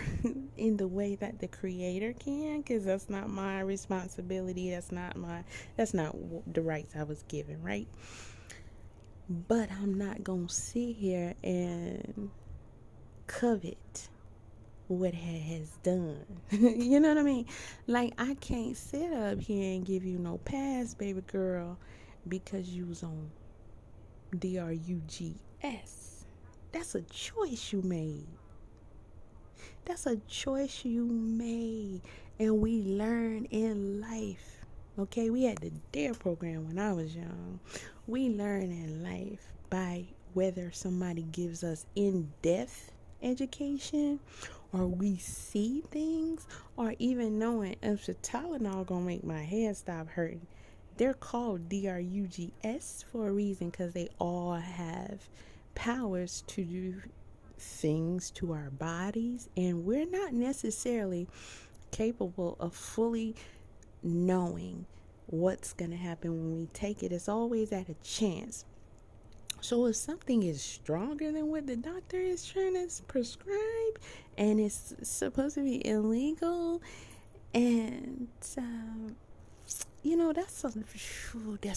in the way that the creator can, because that's not my responsibility. That's not the rights I was given, right? But I'm not gonna sit here and covet what has done. You know what I mean? Like, I can't sit up here and give you no pass, baby girl, because you was on drugs. That's a choice you made. That's a choice you made. And we learn in life. Okay, we had the DARE program when I was young. We learn in life by whether somebody gives us in-depth education, or we see things, or even knowing if the Tylenol gonna make my head stop hurting. They're called drugs for a reason, because they all have powers to do things to our bodies, and we're not necessarily capable of fully knowing what's going to happen when we take it. It's always at a chance. So if something is stronger than what the doctor is trying to prescribe, and it's supposed to be illegal, and that's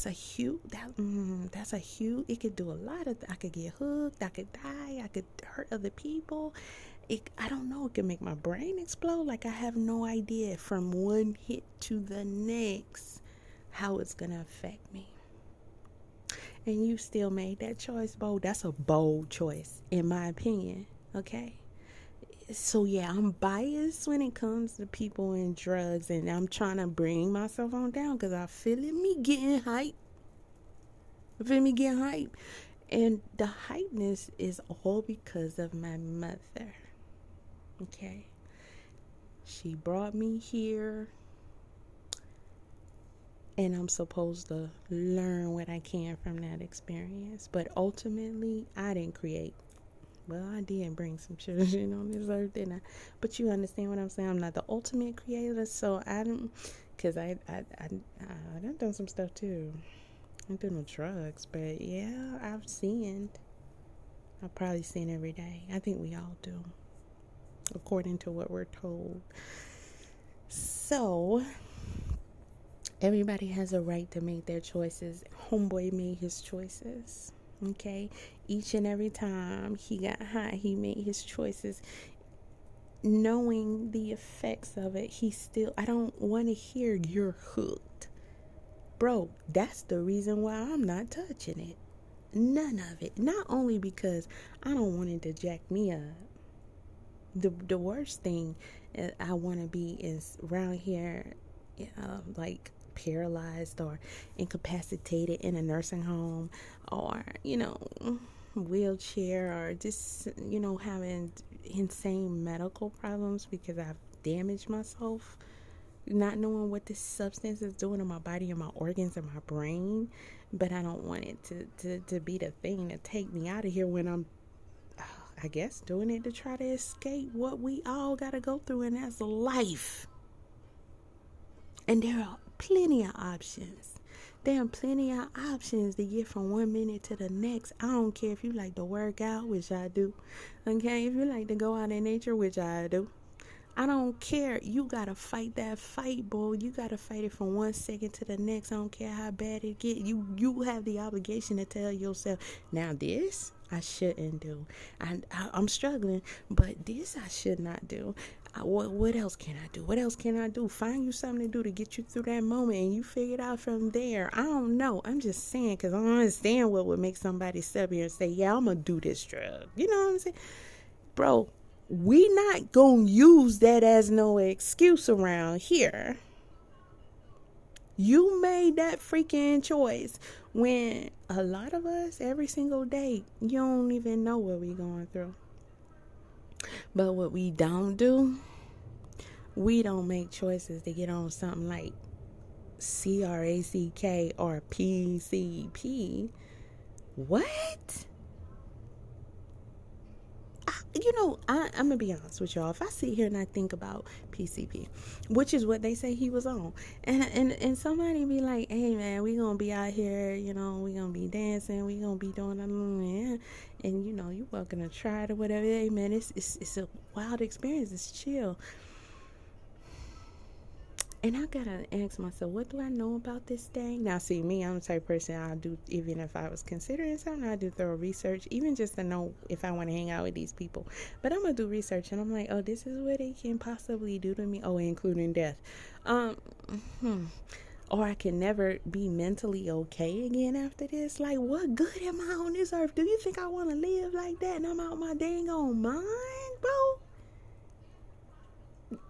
a huge, it could do a lot of, I could get hooked, I could die, I could hurt other people. I don't know, it can make my brain explode. Like, I have no idea from one hit to the next how it's going to affect me. and you still made that choice, bold. That's a bold choice, in my opinion. Okay. So yeah, I'm biased when it comes to people and drugs, and I'm trying to bring myself on down because I feel me getting hype. And the hypeness is all because of my mother. Okay. She brought me here, and I'm supposed to learn what I can from that experience. But ultimately, I didn't create. Well, I did bring some children on this earth, didn't I? But you understand what I'm saying? I'm not the ultimate creator, so I don't, because I done some stuff too. I don't do no drugs, but yeah, I've sinned. I probably sin every day. I think we all do, according to what we're told. So, everybody has a right to make their choices. Homeboy made his choices. Okay, each and every time he got high, he made his choices, knowing the effects of it. I don't want to hear you're hooked, bro. That's the reason why I'm not touching it. None of it. Not only because I don't want it to jack me up. The worst thing I want to be is around here, like paralyzed or incapacitated in a nursing home, or wheelchair, or just having insane medical problems because I've damaged myself, not knowing what this substance is doing to my body and my organs and my brain. But I don't want it to be the thing to take me out of here when I'm, I guess, doing it to try to escape what we all gotta go through, and that's life. And there are plenty of options. There are plenty of options to get from one minute to the next. I don't care if you like to work out, which I do. Okay, if you like to go out in nature, which I do. I don't care. You gotta fight that fight, boy. You gotta fight it from one second to the next. I don't care how bad it get. You have the obligation to tell yourself, now this I shouldn't do. I'm struggling, but this I should not do. What else can I do? What else can I do? Find you something to do to get you through that moment, and you figure it out from there. I don't know. I'm just saying, because I don't understand what would make somebody step here and say, yeah, I'm going to do this drug. You know what I'm saying? Bro, we not going to use that as no excuse around here. You made that freaking choice when a lot of us, every single day, you don't even know what we going through. But what we don't do, we don't make choices to get on something like CRACK or PCP. What? I'm going to be honest with y'all. If I sit here and I think about PCP, which is what they say he was on, and somebody be like, hey, man, we going to be out here, we going to be dancing, we going to be doing, and, you welcome to try it or whatever. Hey, man, it's a wild experience. It's chill. And I gotta ask myself, what do I know about this thing? Now, see, me, I'm the type of person I'll do, even if I was considering something, I do thorough research, even just to know if I want to hang out with these people. But I'm gonna do research, and I'm like, oh, this is what they can possibly do to me. Oh, including death. Or I can never be mentally okay again after this. Like, what good am I on this earth? Do you think I want to live like that and I'm out my dang on mind, bro?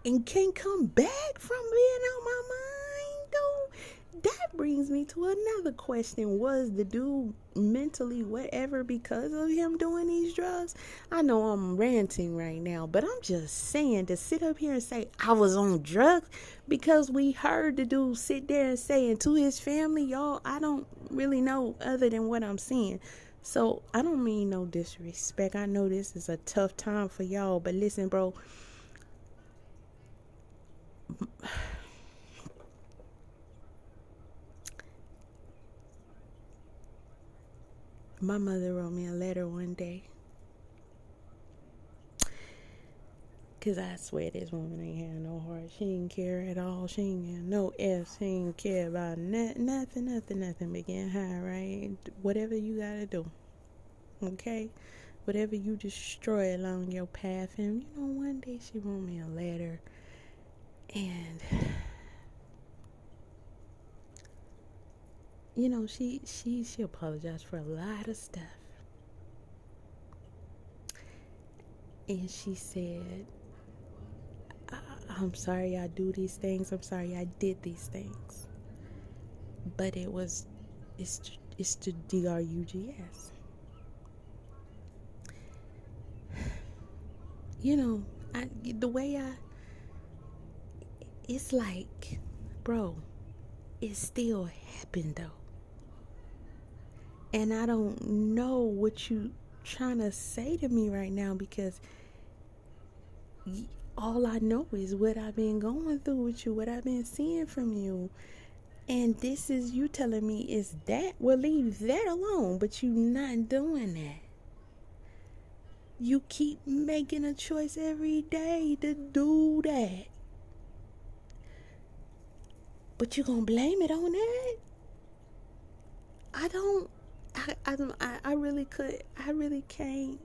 And can't come back from being out my mind, though? That brings me to another question. Was the dude mentally whatever because of him doing these drugs? I know I'm ranting right now, but I'm just saying, to sit up here and say I was on drugs because we heard the dude sit there and say, and to his family, y'all, I don't really know other than what I'm seeing. So I don't mean no disrespect. I know this is a tough time for y'all, but listen, bro. My mother wrote me a letter one day, because I swear this woman ain't had no heart. She didn't care at all. She ain't got no F. She didn't care about nothing but getting high, right? Whatever you gotta do, okay? Whatever you destroy along your path. And one day she wrote me a letter, and you know, she apologized for a lot of stuff. And she said, I'm sorry I do these things. I'm sorry I did these things. But it's to DRUGS. You know, it's like, bro, it still happened though. And I don't know what you trying to say to me right now, because all I know is what I've been going through with you, what I've been seeing from you. And this is you telling me is that? Well, leave that alone, but you not doing that. You keep making a choice every day to do that. But you gonna blame it on that? I really can't. I really can't.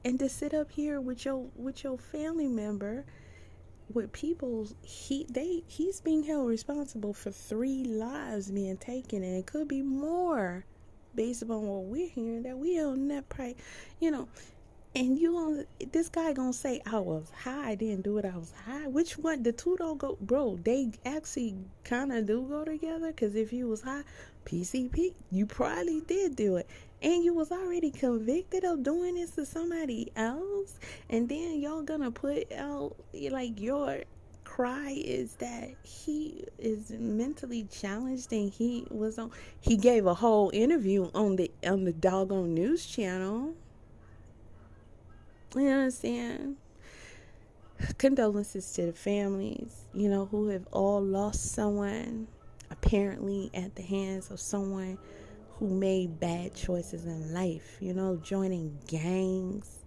And to sit up here with your family member, with people, he's being held responsible for 3 lives being taken, and it could be more, based upon what we're hearing, that we don't that probably, you know. And this guy gonna say I was high, I didn't do it, I was high. Which one? The two don't go, bro. They actually kind of do go together. Because if you was high, PCP, you probably did do it, and you was already convicted of doing this to somebody else. And then y'all gonna put out, like, your cry is that he is mentally challenged, and he gave a whole interview on the doggone news channel. You know what I'm saying? Condolences to the families, who have all lost someone, apparently at the hands of someone who made bad choices in life, joining gangs,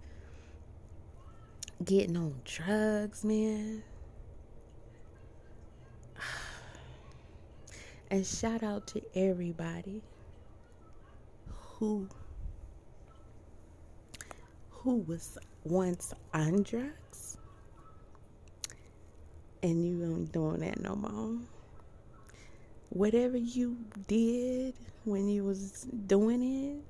getting on drugs, man. And shout out to everybody who was once on drugs, and you ain't doing that no more. Whatever you did when you was doing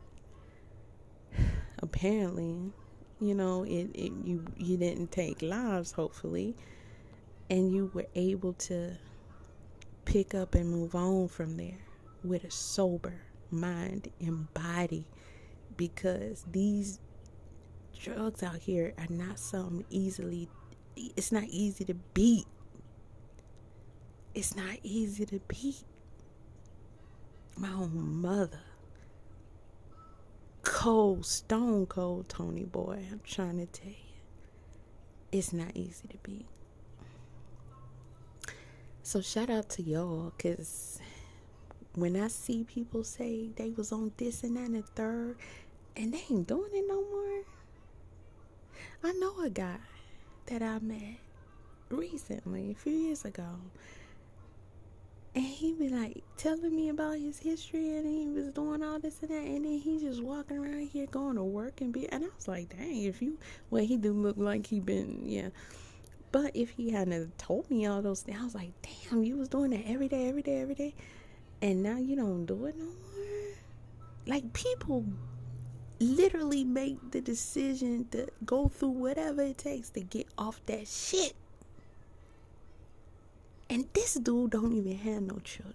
it, apparently, you didn't take lives, hopefully, and you were able to pick up and move on from there with a sober mind and body, because these drugs out here are not something it's not easy to beat. It's not easy to beat. My own mother, stone cold Tony boy, I'm trying to tell you, it's not easy to beat. So shout out to y'all, because when I see people say they was on this and that and the third, and they ain't doing it no more. I know a guy that I met recently, a few years ago, and he be like telling me about his history, and he was doing all this and that, and then he just walking around here going to work and I was like, dang, he do look like he been, yeah. But if he hadn't told me all those things, I was like, damn, you was doing that every day, and now you don't do it no more. Like, people literally make the decision to go through whatever it takes to get off that shit. And this dude don't even have no children.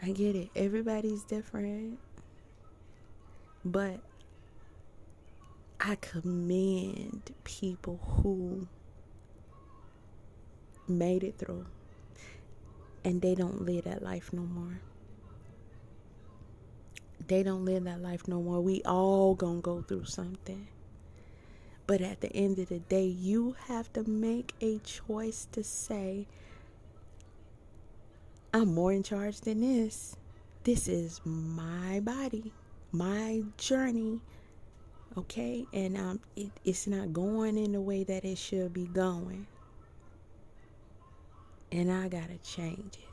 I get it. Everybody's different. But I commend people who made it through, and they don't live that life no more. They don't live that life no more. We all gonna go through something. But at the end of the day, you have to make a choice to say, I'm more in charge than this. This is my body, my journey, okay? And it's not going in the way that it should be going. And I gotta change it.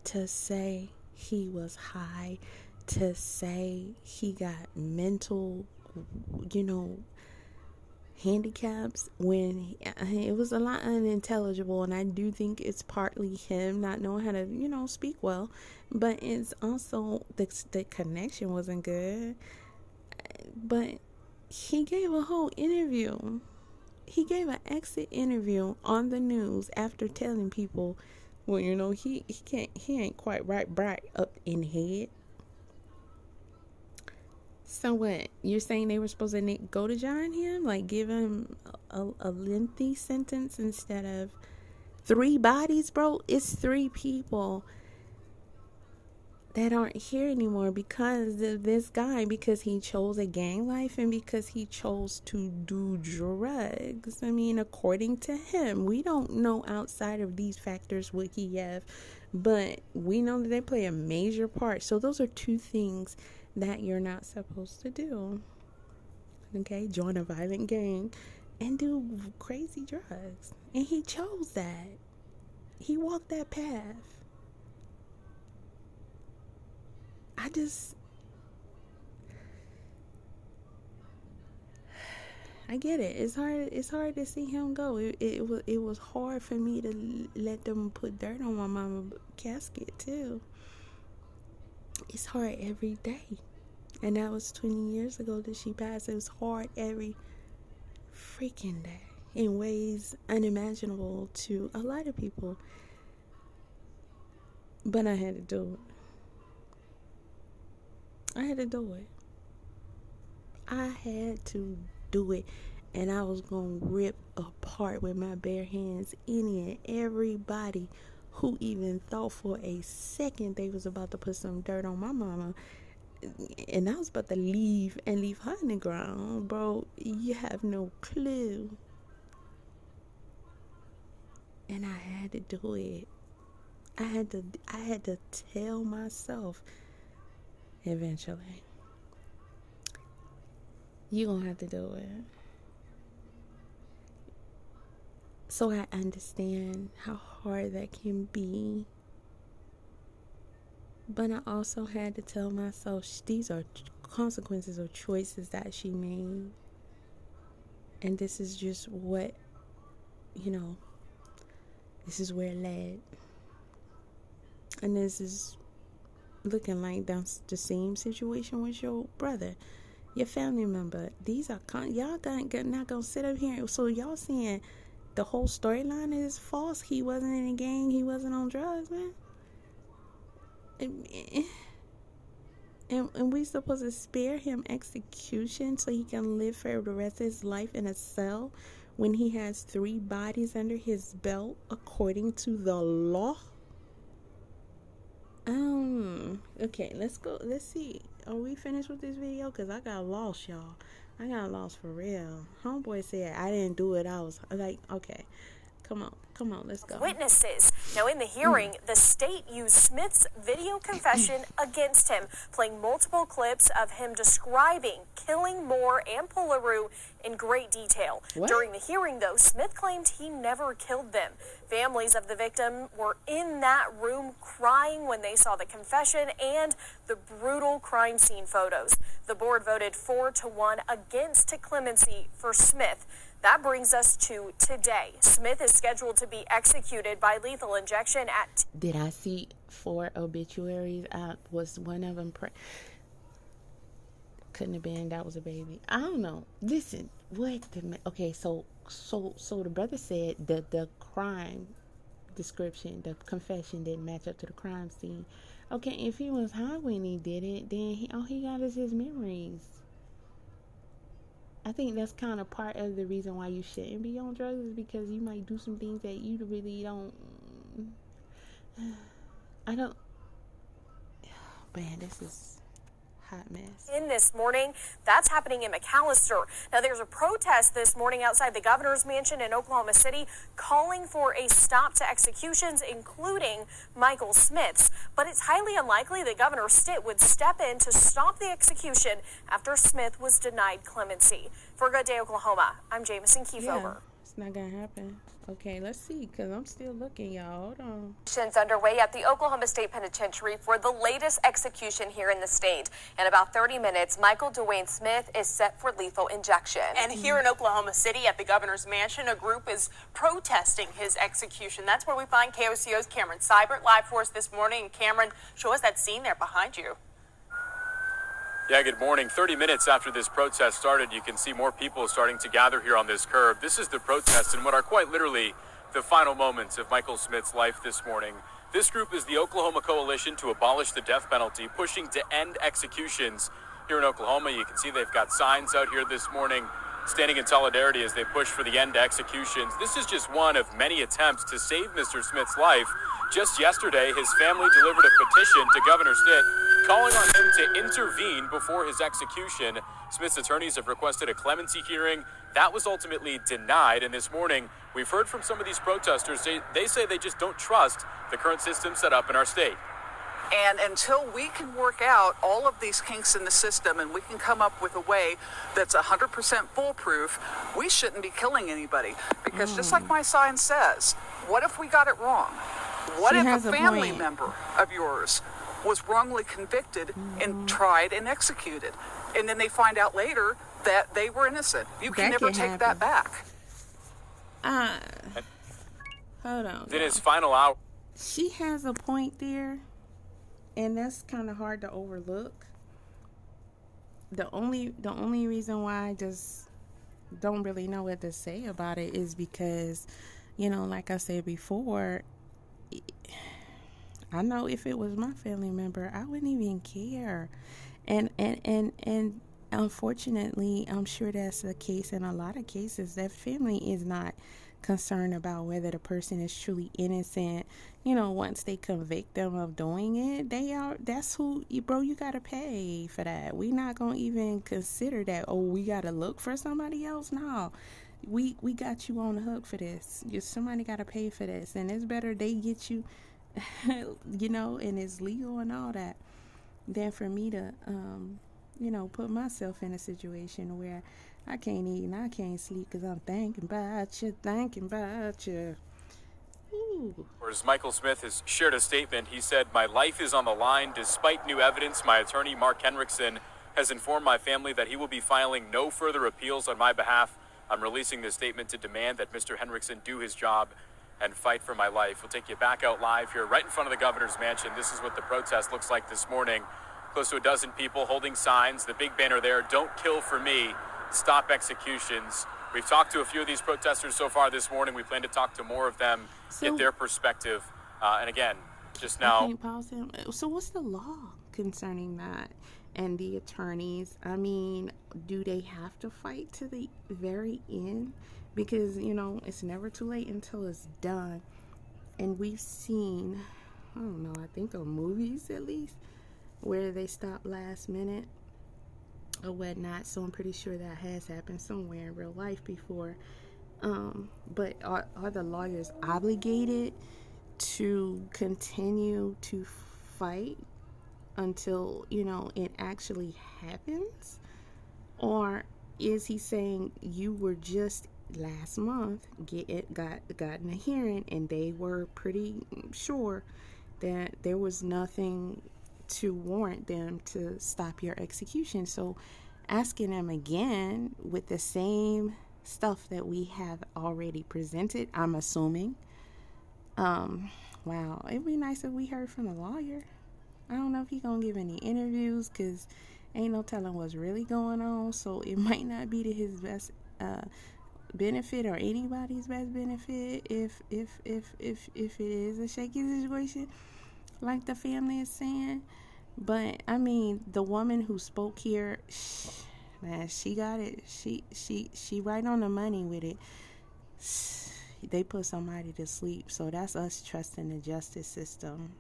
To say he was high to say he got mental, handicaps when it was a lot unintelligible, and I do think it's partly him not knowing how to speak well, but it's also the connection wasn't good. But he gave a whole interview. He gave an exit interview on the news after telling people, well, he ain't quite right up in the head. So what? You're saying they were supposed to go to John him? Like give him a lengthy sentence instead of 3 bodies, bro? It's 3 people that aren't here anymore because of this guy, because he chose a gang life and because he chose to do drugs. I mean, according to him, we don't know outside of these factors what he have, but we know that they play a major part. So those are 2 things that you're not supposed to do. Okay, join a violent gang and do crazy drugs. And he chose that. He walked that path. I get it. It's hard to see him go. It was hard for me to let them put dirt on my mama's casket too. It's hard every day. And that was 20 years ago that she passed. It was hard every freaking day in ways unimaginable to a lot of people. But I had to do it. I had to do it. And I was going to rip apart with my bare hands any and everybody who even thought for a second they was about to put some dirt on my mama. And I was about to leave her in the ground. Bro, you have no clue. And I had to do it. I had to tell myself eventually, you're going to have to do it. So I understand how hard that can be. But I also had to tell myself these are consequences of choices that she made. And this is just what, this is where it led. And this is looking like that's the same situation with your brother, your family member. These are, y'all not gonna sit up here. So y'all saying the whole storyline is false? He wasn't in a gang, he wasn't on drugs, man. And we supposed to spare him execution so he can live for the rest of his life in a cell when he has 3 bodies under his belt according to the law? Okay, let's go. Let's see. Are we finished with this video? Because I got lost, y'all. I got lost for real. Homeboy said I didn't do it. I was like, okay. Come on, let's go. Witnesses. Now, in the hearing, the state used Smith's video confession against him, playing multiple clips of him describing killing Moore and Polaru in great detail. What? During the hearing, though, Smith claimed he never killed them. Families of the victim were in that room crying when they saw the confession and the brutal crime scene photos. The board voted 4-1 against clemency for Smith. That brings us to today. Smith is scheduled to be executed by lethal injection at... Did I see 4 obituaries? Was one of them... Couldn't have been. That was a baby. I don't know. Listen. Okay, so the brother said that the crime description, the confession didn't match up to the crime scene. Okay, if he was high when he did it, then all he got is his memories. I think that's kind of part of the reason why you shouldn't be on drugs, is because you might do some things that you really don't. Man, this is hot mess. In this morning, that's happening in McAllister. Now, there's a protest this morning outside the governor's mansion in Oklahoma City calling for a stop to executions, including Michael Smith's. But it's highly unlikely that Governor Stitt would step in to stop the execution after Smith was denied clemency. For Good Day Oklahoma, I'm Jamison Kiefover. It's not going to happen. Okay, let's see, because I'm still looking, y'all. Hold on. Underway at the Oklahoma State Penitentiary for the latest execution here in the state. In about 30 minutes, Michael Dewayne Smith is set for lethal injection. And here in Oklahoma City at the governor's mansion, a group is protesting his execution. That's where we find KOCO's Cameron Seibert live for us this morning. Cameron, show us that scene there behind you. Yeah, good morning. 30 minutes after this protest started, you can see more people starting to gather here on this curb. This is the protest in what are quite literally the final moments of Michael Smith's life this morning. This group is the Oklahoma Coalition to Abolish the Death Penalty, pushing to end executions here in Oklahoma. You can see they've got signs out here this morning standing in solidarity as they push for the end to executions. This is just one of many attempts to save Mr. Smith's life. Just yesterday, his family delivered a petition to Governor Stitt calling on him to intervene before his execution. Smith's attorneys have requested a clemency hearing. That was ultimately denied. And this morning, we've heard from some of these protesters. They say they just don't trust the current system set up in our state. And until we can work out all of these kinks in the system and we can come up with a way that's 100% foolproof, we shouldn't be killing anybody. Because just like my sign says, what if we got it wrong? What if a family member of yours was wrongly convicted and tried and executed, and then they find out later that they were innocent? You can never take that back. Hold on. In his final hour, she has a point there, and that's kind of hard to overlook. The only reason why I just don't really know what to say about it is because, like I said before, I know if it was my family member, I wouldn't even care. And unfortunately, I'm sure that's the case in a lot of cases. That family is not concerned about whether the person is truly innocent. Once they convict them of doing it, that's who, bro, you got to pay for that. We not going to even consider that. Oh, we got to look for somebody else. No, we got you on the hook for this. Somebody got to pay for this. And it's better they get you, and it's legal and all that, than for me to, put myself in a situation where I can't eat and I can't sleep because I'm thinking about you. Ooh. Whereas Michael Smith has shared a statement. He said, "My life is on the line. Despite new evidence, my attorney, Mark Henriksen, has informed my family that he will be filing no further appeals on my behalf. I'm releasing this statement to demand that Mr. Henriksen do his job and fight for my life." We'll take you back out live here right in front of the governor's mansion. This is what the protest looks like this morning. Close to a dozen people holding signs. The big banner there, "Don't kill for me, stop executions." We've talked to a few of these protesters so far this morning. We plan to talk to more of them, get their perspective. And again, just now. I can't pause him. So what's the law concerning that and the attorneys? I mean, do they have to fight to the very end? Because, it's never too late until it's done. And we've seen, I don't know, I think the movies at least, where they stop last minute or whatnot. So I'm pretty sure that has happened somewhere in real life before. But are the lawyers obligated to continue to fight until, it actually happens? Or is he saying you were just last month gotten a hearing and they were pretty sure that there was nothing to warrant them to stop your execution? So asking them again with the same stuff that we have already presented, I'm assuming. Wow, it'd be nice if we heard from the lawyer. I don't know if he's gonna give any interviews because ain't no telling what's really going on. So it might not be to his best benefit or anybody's best benefit if it is a shaky situation like the family is saying. But I mean, the woman who spoke here, man, she got it. She right on the money with it. They put somebody to sleep. So that's us trusting the justice system.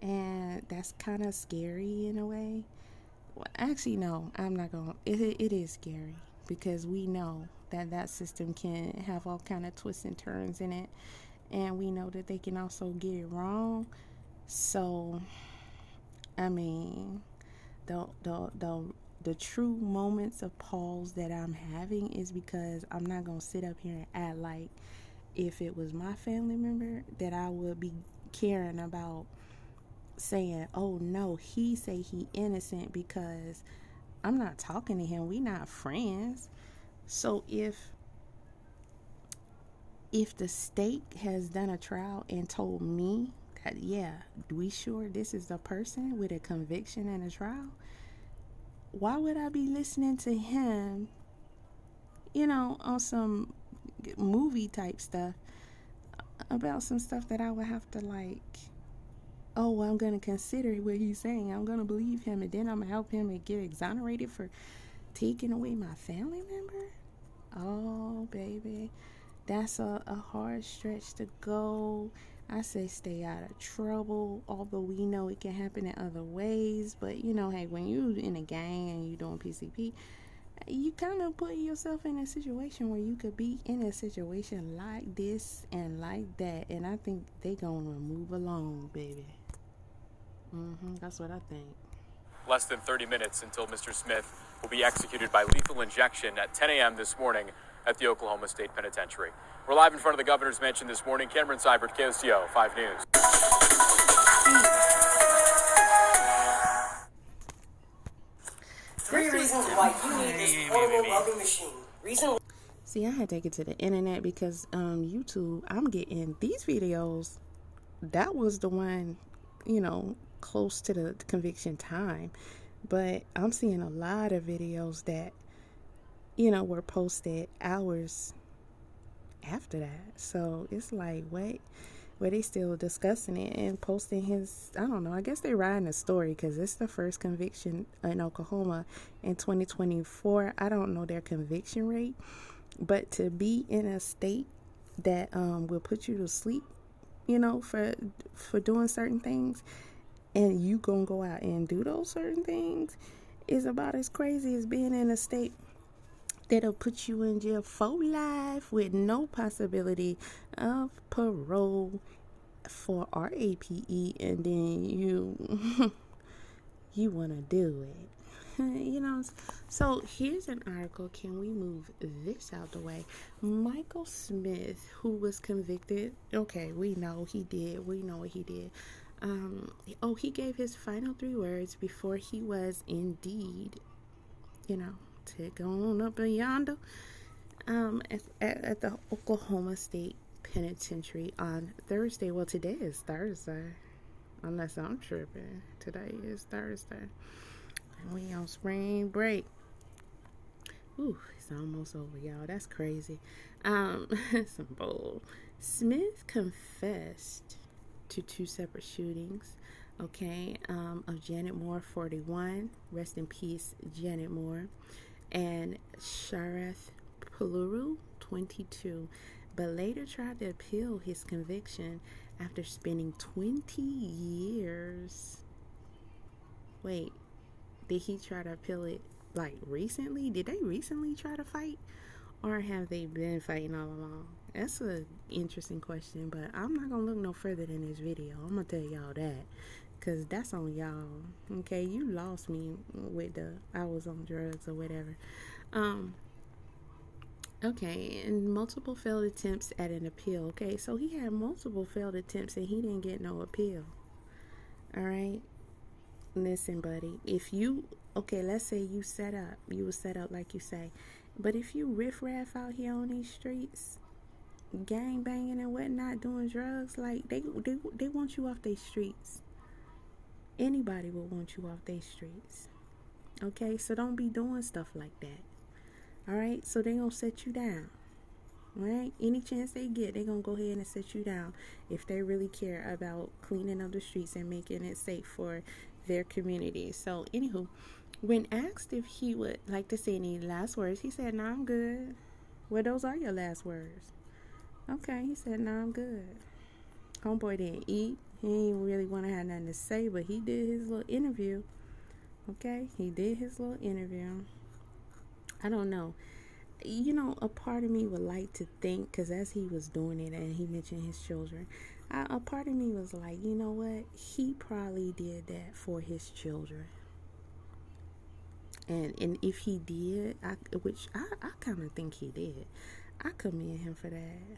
And that's kind of scary in a way. Well, actually, no, I'm not going to. It is scary because we know that system can have all kind of twists and turns in it. And we know that they can also get it wrong. So, I mean, the the true moments of pause that I'm having is because I'm not going to sit up here and act like if it was my family member that I would be caring about saying, oh no, he say he innocent, because I'm not talking to him. We not friends. So if the state has done a trial and told me that, yeah, we sure this is the person with a conviction and a trial, why would I be listening to him, on some movie type stuff about some stuff that I would have to well, I'm going to consider what he's saying. I'm going to believe him, and then I'm going to help him and get exonerated for taking away my family member? Oh, baby. That's a hard stretch to go. I say stay out of trouble, although we know it can happen in other ways. But, hey, when you in a gang and you doing PCP, you kind of put yourself in a situation where you could be in a situation like this and like that. And I think they going to move along, baby. That's what I think. Less than 30 minutes until Mr. Smith will be executed by lethal injection at 10 a.m. this morning at the Oklahoma State Penitentiary. We're live in front of the governor's mansion this morning. Cameron Seibert, KOCO 5 News. 3 reasons why you need this portable welding machine. See, I had to take it to the internet because YouTube, I'm getting these videos. That was the one, close to the conviction time. But I'm seeing a lot of videos that, were posted hours after that. So it's like, what? Where they still discussing it and posting his, I don't know, I guess they're riding a story because it's the first conviction in Oklahoma in 2024. I don't know their conviction rate, but to be in a state that will put you to sleep, for doing certain things, and you gonna go out and do those certain things, is about as crazy as being in a state that'll put you in jail for life with no possibility of parole for RAPE, and then you want to do it. So here's an article. Can we move this out the way? Michael Smith, who was convicted, okay, we know he did. We know what he did. He gave his final 3 words before he was indeed, take on up and yonder, at the Oklahoma State Penitentiary on Thursday. Well, today is Thursday, unless I'm tripping. Today is Thursday, and we on spring break. Ooh, it's almost over, y'all. That's crazy. Some bull. Smith confessed to 2 separate shootings, of Janet Moore, 41, rest in peace, Janet Moore, and Shareth Puluru, 22, but later tried to appeal his conviction after spending 20 years. Wait, did he try to appeal it recently? Did they recently try to fight, or have they been fighting all along? That's an interesting question, but I'm not gonna look no further than this video. I'm gonna tell y'all that, because that's on y'all. Okay, you lost me with I was on drugs or whatever. And multiple failed attempts at an appeal. Okay, so he had multiple failed attempts and he didn't get no appeal. All right, listen, buddy. Let's say you was set up like you say, but if you riffraff out here on these streets, gang banging and whatnot, doing drugs, they want you off their streets. Anybody will want you off their streets. Okay, so don't be doing stuff like that. All right, so they gonna set you down. All right, any chance they get, they gonna go ahead and set you down if they really care about cleaning up the streets and making it safe for their community. So anywho, when asked if he would like to say any last words, he said, "No, I'm good." Well, those are your last words. Okay, he said, "No, I'm good." Homeboy didn't eat. He didn't really want to have nothing to say, but he did his little interview. Okay, he did his little interview. I don't know. A part of me would like to think, because as he was doing it and he mentioned his children, a part of me was like, you know what? He probably did that for his children. And if he did, which I kind of think he did, I commend him for that.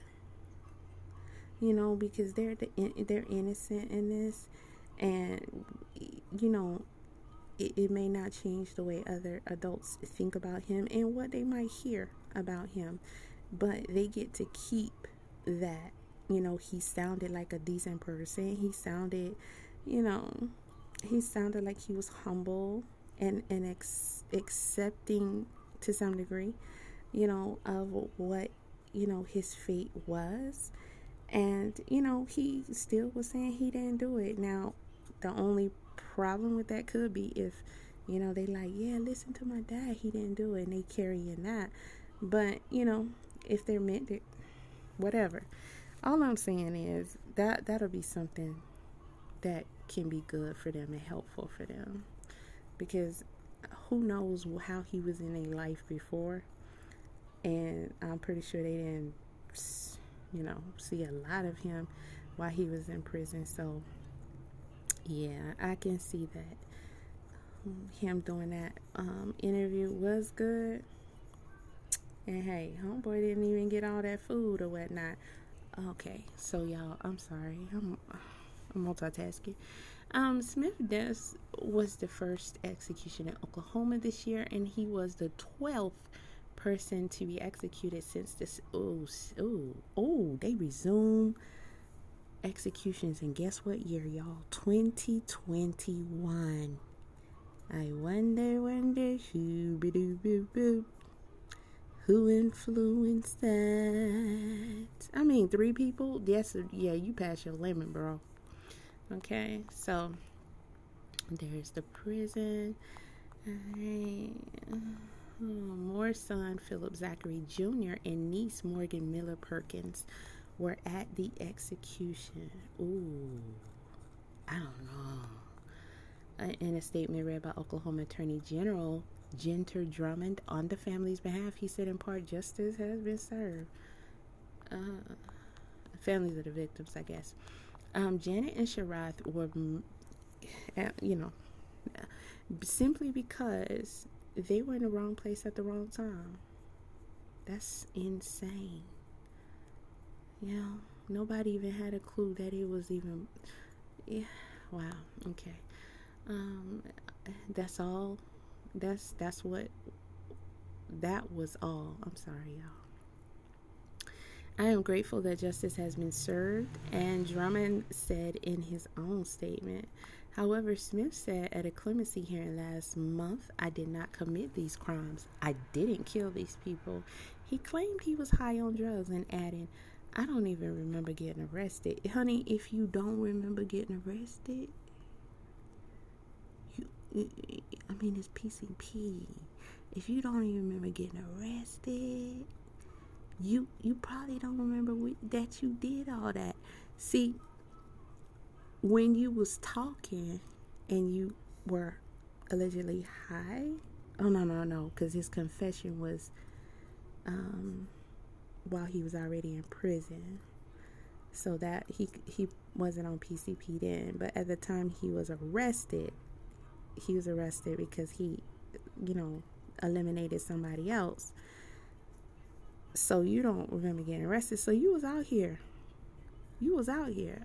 You know, because they're innocent in this, and you know, it may not change the way other adults think about him and what they might hear about him, but they get to keep that. You know, he sounded like a decent person. He sounded, you know, like he was humble and accepting to some degree, you know, of what, you know, his fate was. And, you know, he still was saying he didn't do it. Now, the only problem with that could be if, you know, they like, yeah, listen to my dad, he didn't do it, and they carry in that. But, you know, if they're meant to, whatever. All I'm saying is that'll be something that can be good for them and helpful for them. Because who knows how he was in their life before. And I'm pretty sure they didn't, you know, see a lot of him while he was in prison. So, yeah, I can see that him doing that interview was good. And hey, homeboy didn't even get all that food or whatnot. Okay, so y'all, I'm sorry, I'm multitasking. Smith death was the first execution in Oklahoma this year, and he was the 12th person to be executed since this. They resume executions, and guess what year, y'all? 2021. I wonder, who influenced that? I mean, 3 people? Yes, yeah, you passed your limit, bro. Okay, so there's the prison. Moore's son, Philip Zachary Jr., and niece, Morgan Miller Perkins, were at the execution. Ooh, I don't know. In a statement read by Oklahoma Attorney General Genter Drummond on the family's behalf, he said in part, justice has been served. Families of the victims, I guess. Janet and Sharath were, you know, simply because they were in the wrong place at the wrong time. That's insane. You know, nobody even had a clue that it was even, yeah, wow, okay. That's all. That's what that was all. I'm sorry, y'all. I am grateful that justice has been served, and Drummond said in his own statement. However, Smith said at a clemency hearing last month, I did not commit these crimes. I didn't kill these people. He claimed he was high on drugs and added, I don't even remember getting arrested. Honey, if you don't remember getting arrested, it's PCP. If you don't even remember getting arrested, you probably don't remember that you did all that. See, when you was talking and you were allegedly high, no, because his confession was while he was already in prison, so that he wasn't on PCP then. But at the time he was arrested because he, you know, eliminated somebody else. So you don't remember getting arrested. So you was out here,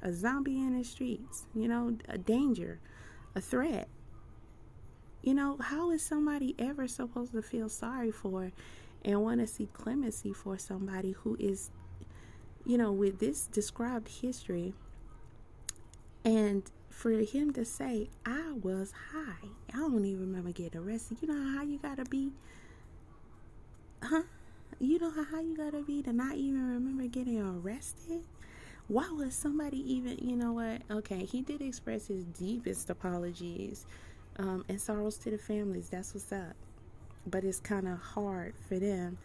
a zombie in the streets, you know, a danger, a threat. You know, how is somebody ever supposed to feel sorry for and want to see clemency for somebody who is, you know, with this described history? And for him to say, I was high, I don't even remember getting arrested. You know how you gotta be? You know how you gotta be to not even remember getting arrested? Why would somebody even, you know what? Okay, he did express his deepest apologies and sorrows to the families. That's what's up. But it's kind of hard for them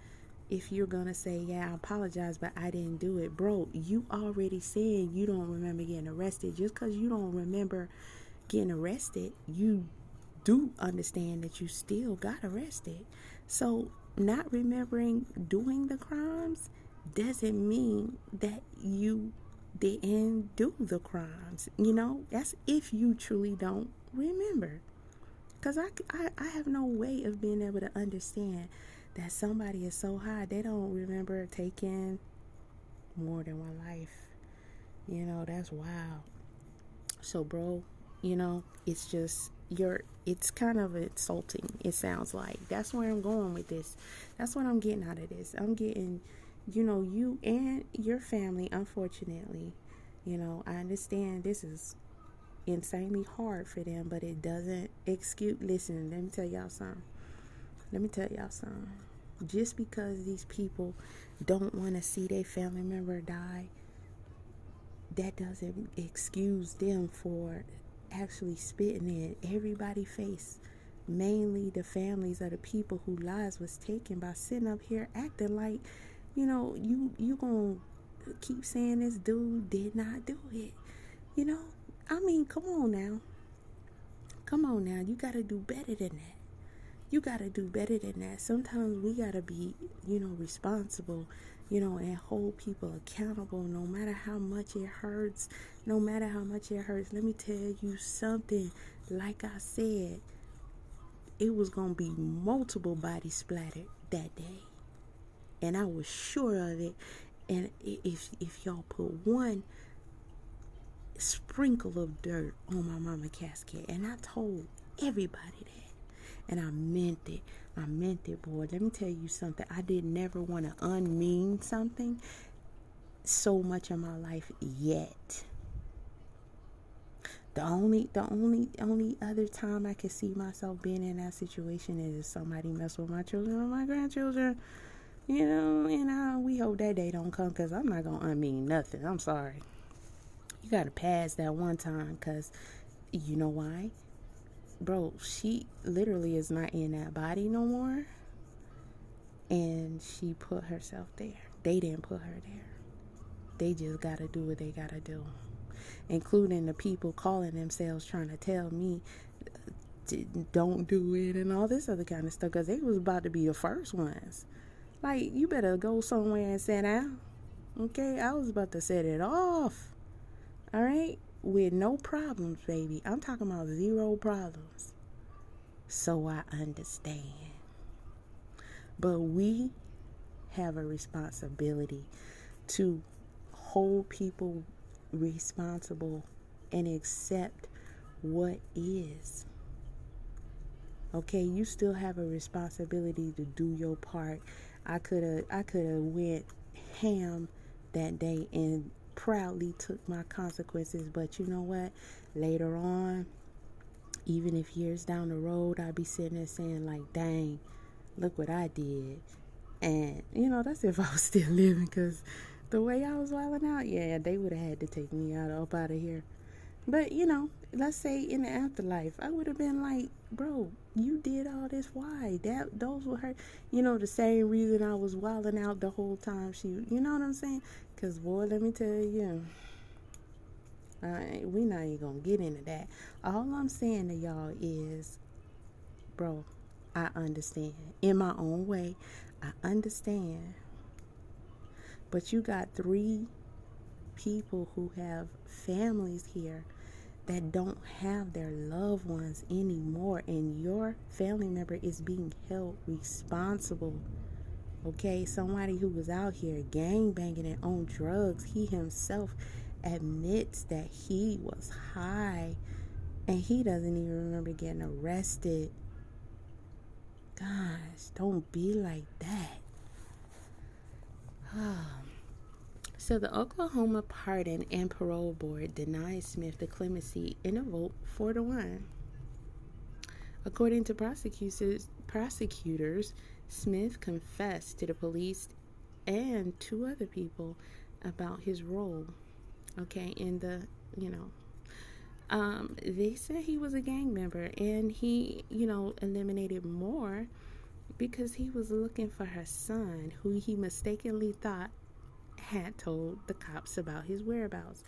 if you're going to say, yeah, I apologize, but I didn't do it. Bro, you already said you don't remember getting arrested. Just because you don't remember getting arrested, you do understand that you still got arrested. So not remembering doing the crimes doesn't mean that you didn't do the crimes. You know, that's if you truly don't remember. Because I have no way of being able to understand that somebody is so high they don't remember taking more than one life. That's wild. So, bro, it's just it's kind of insulting, it sounds like. That's where I'm going with this. That's what I'm getting out of this. I'm getting, you and your family, unfortunately, I understand this is insanely hard for them, but it doesn't excuse. Listen, let me tell y'all something. Just because these people don't want to see their family member die, that doesn't excuse them for actually spitting in everybody's face, mainly the families of the people whose lives was taken, by sitting up here acting like, you gonna keep saying this dude did not do it. I mean, come on now. You gotta do better than that. Sometimes we gotta be, responsible, and hold people accountable no matter how much it hurts. Let me tell you something. Like I said, it was gonna be multiple bodies splattered that day. And I was sure of it. And if y'all put one sprinkle of dirt on my mama casket, and I told everybody that, and I meant it, boy. Let me tell you something. I did never want to unmean something so much in my life yet. The only other time I could see myself being in that situation is if somebody mess with my children or my grandchildren. And we hope that day don't come, because I'm not going to unmean nothing. I'm sorry. You got to pass that one time, because you know why? Bro, she literally is not in that body no more. And she put herself there. They didn't put her there. They just got to do what they got to do. Including the people calling themselves trying to tell me don't do it and all this other kind of stuff, because they was about to be the first ones. Like, you better go somewhere and sit down. Okay? I was about to set it off. All right? With no problems, baby. I'm talking about 0 problems. So I understand. But we have a responsibility to hold people responsible and accept what is. Okay, you still have a responsibility to do your part. I could have went ham that day and proudly took my consequences, but you know what? Later on, even if years down the road, I'd be sitting there saying like, dang, look what I did. And that's if I was still living, because the way I was wilding out, yeah, they would have had to take me up out of here. But let's say in the afterlife, I would have been like, bro, you did all this. Why? Those were her. The same reason I was wilding out the whole time. You know what I'm saying? Because, boy, let me tell you, we not even gonna get into that. All I'm saying to y'all is, bro, I understand. In my own way, I understand. But you got 3 people who have families here that don't have their loved ones anymore, and your family member is being held responsible. Okay, somebody who was out here gang banging and on drugs, he himself admits that he was high, and he doesn't even remember getting arrested. Gosh, don't be like that. So the Oklahoma Pardon and Parole Board denied Smith the clemency in a vote 4-1. According to prosecutors, Smith confessed to the police and 2 other people about his role. Okay, in the, they said he was a gang member, and he, eliminated more because he was looking for her son, who he mistakenly thought had told the cops about his whereabouts.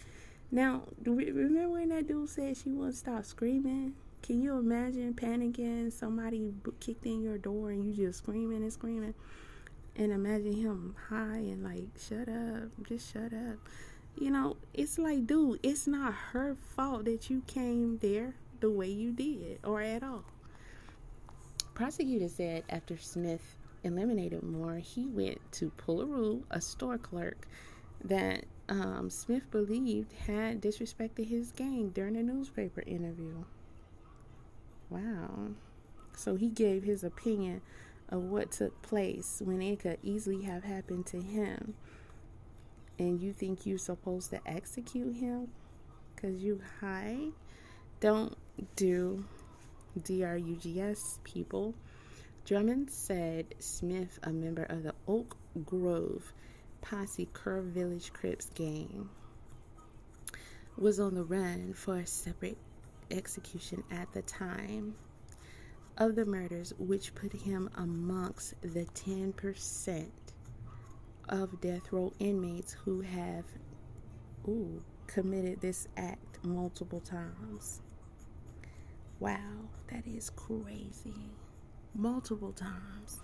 Now, remember when that dude said she wouldn't stop screaming? Can you imagine panicking, somebody kicked in your door and you just screaming and screaming? And imagine him high and like, shut up, just shut up. It's like, dude, it's not her fault that you came there the way you did, or at all. Prosecutors said after Smith eliminated Moore, he went to Poolaroo, a store clerk that Smith believed had disrespected his gang during a newspaper interview. Wow. So he gave his opinion of what took place when it could easily have happened to him. And you think you're supposed to execute him because you high? Don't do drugs, people. Drummond said Smith, a member of the Oak Grove Posse Curve Village Crips gang, was on the run for a separate execution at the time of the murders, which put him amongst the 10% of death row inmates who have committed this act multiple times. Wow, that is crazy. Multiple times.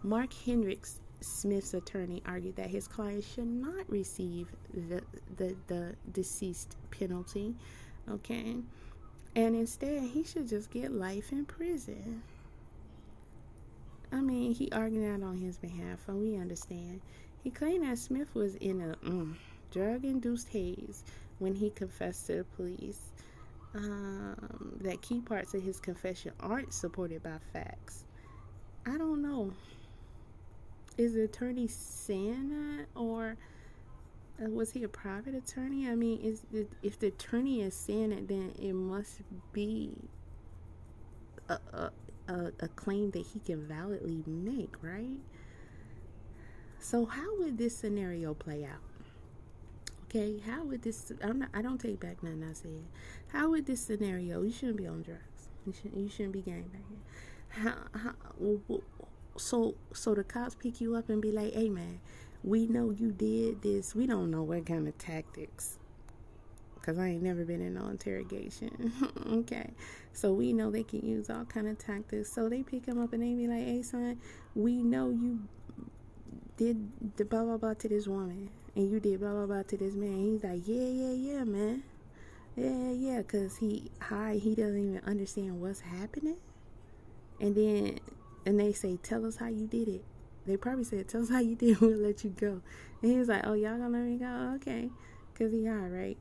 Mark Hendricks, Smith's attorney, argued that his client should not receive the deceased penalty, okay? And instead, he should just get life in prison. I mean, he argued that on his behalf, and we understand. He claimed that Smith was in a drug-induced haze when he confessed to the police. That key parts of his confession aren't supported by facts. I don't know. Is the attorney saying that, or was he a private attorney? I mean, if the attorney is saying it, then it must be a claim that he can validly make, right? So how would this scenario play out? Okay, how would this? I don't take back nothing I said. How would this scenario? You shouldn't be on drugs. You shouldn't be gangbanging. So the cops pick you up and be like, "Hey man, we know you did this. We don't know what kind of tactics, because I ain't never been in no interrogation." Okay, so we know they can use all kind of tactics. So they pick him up and they be like, "Hey son, we know you did the blah blah blah to this woman, and you did blah blah blah to this man." He's like, yeah, man, yeah, because he doesn't even understand what's happening. And they say, "Tell us how you did it." They probably said, "Tell us how you did it, we'll let you go." And he was like, "Oh, y'all gonna let me go? Okay," because he high, right?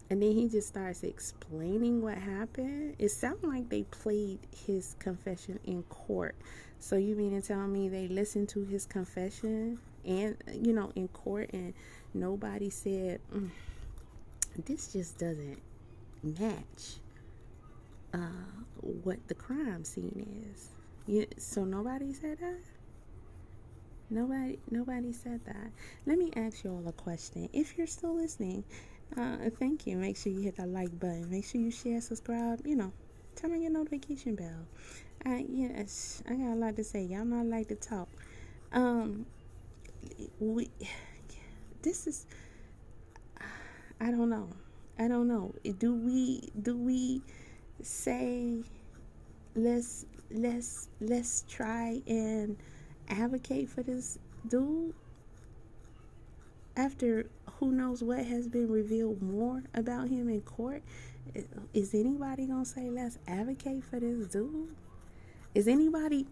And then he just starts explaining what happened. It sounded like they played his confession in court. So you mean to tell me they listened to his confession and, in court, and nobody said, this just doesn't match what the crime scene is. So nobody said that? Nobody said that. Let me ask you all a question. If you're still listening, thank you. Make sure you hit that like button. Make sure you share, subscribe. Turn on your notification bell. Yes, I got a lot to say. Y'all know I like to talk. This is, I don't know. Do we say let's try and advocate for this dude after who knows what has been revealed more about him in court? Is anybody gonna say let's advocate for this dude? Is anybody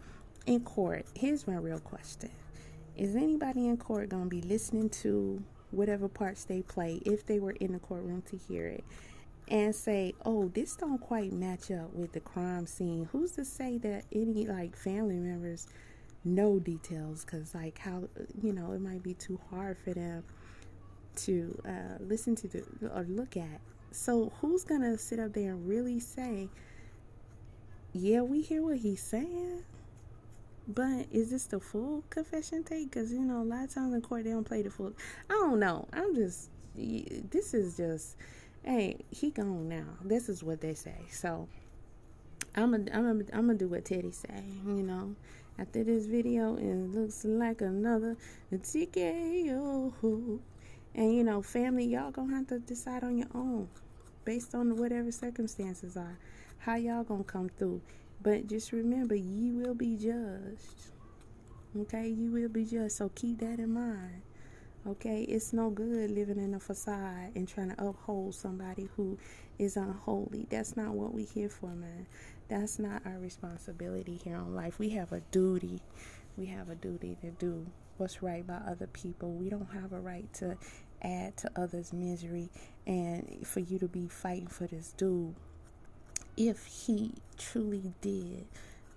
in court? Here's my real question. Is anybody in court gonna be listening to whatever parts they play, if they were in the courtroom to hear it, and say, "Oh, this don't quite match up with the crime scene"? Who's to say that any family members know details? Because how it might be too hard for them to listen to or look at. So who's gonna sit up there and really say, "Yeah, we hear what he's saying"? But is this the full confession tape? Because, a lot of times in court, they don't play the full. I don't know. This is just, hey, he gone now. This is what they say. So, I'm gonna do what Teddy say, After this video, it looks like another TKO. And, family, y'all gonna have to decide on your own, based on whatever circumstances are, how y'all gonna come through. But just remember, ye will be judged. Okay, you will be judged. So keep that in mind. Okay, it's no good living in a facade and trying to uphold somebody who is unholy. That's not what we're here for, man. That's not our responsibility here on life. We have a duty. We have a duty to do what's right by other people. We don't have a right to add to others' misery, and for you to be fighting for this dude. If he truly did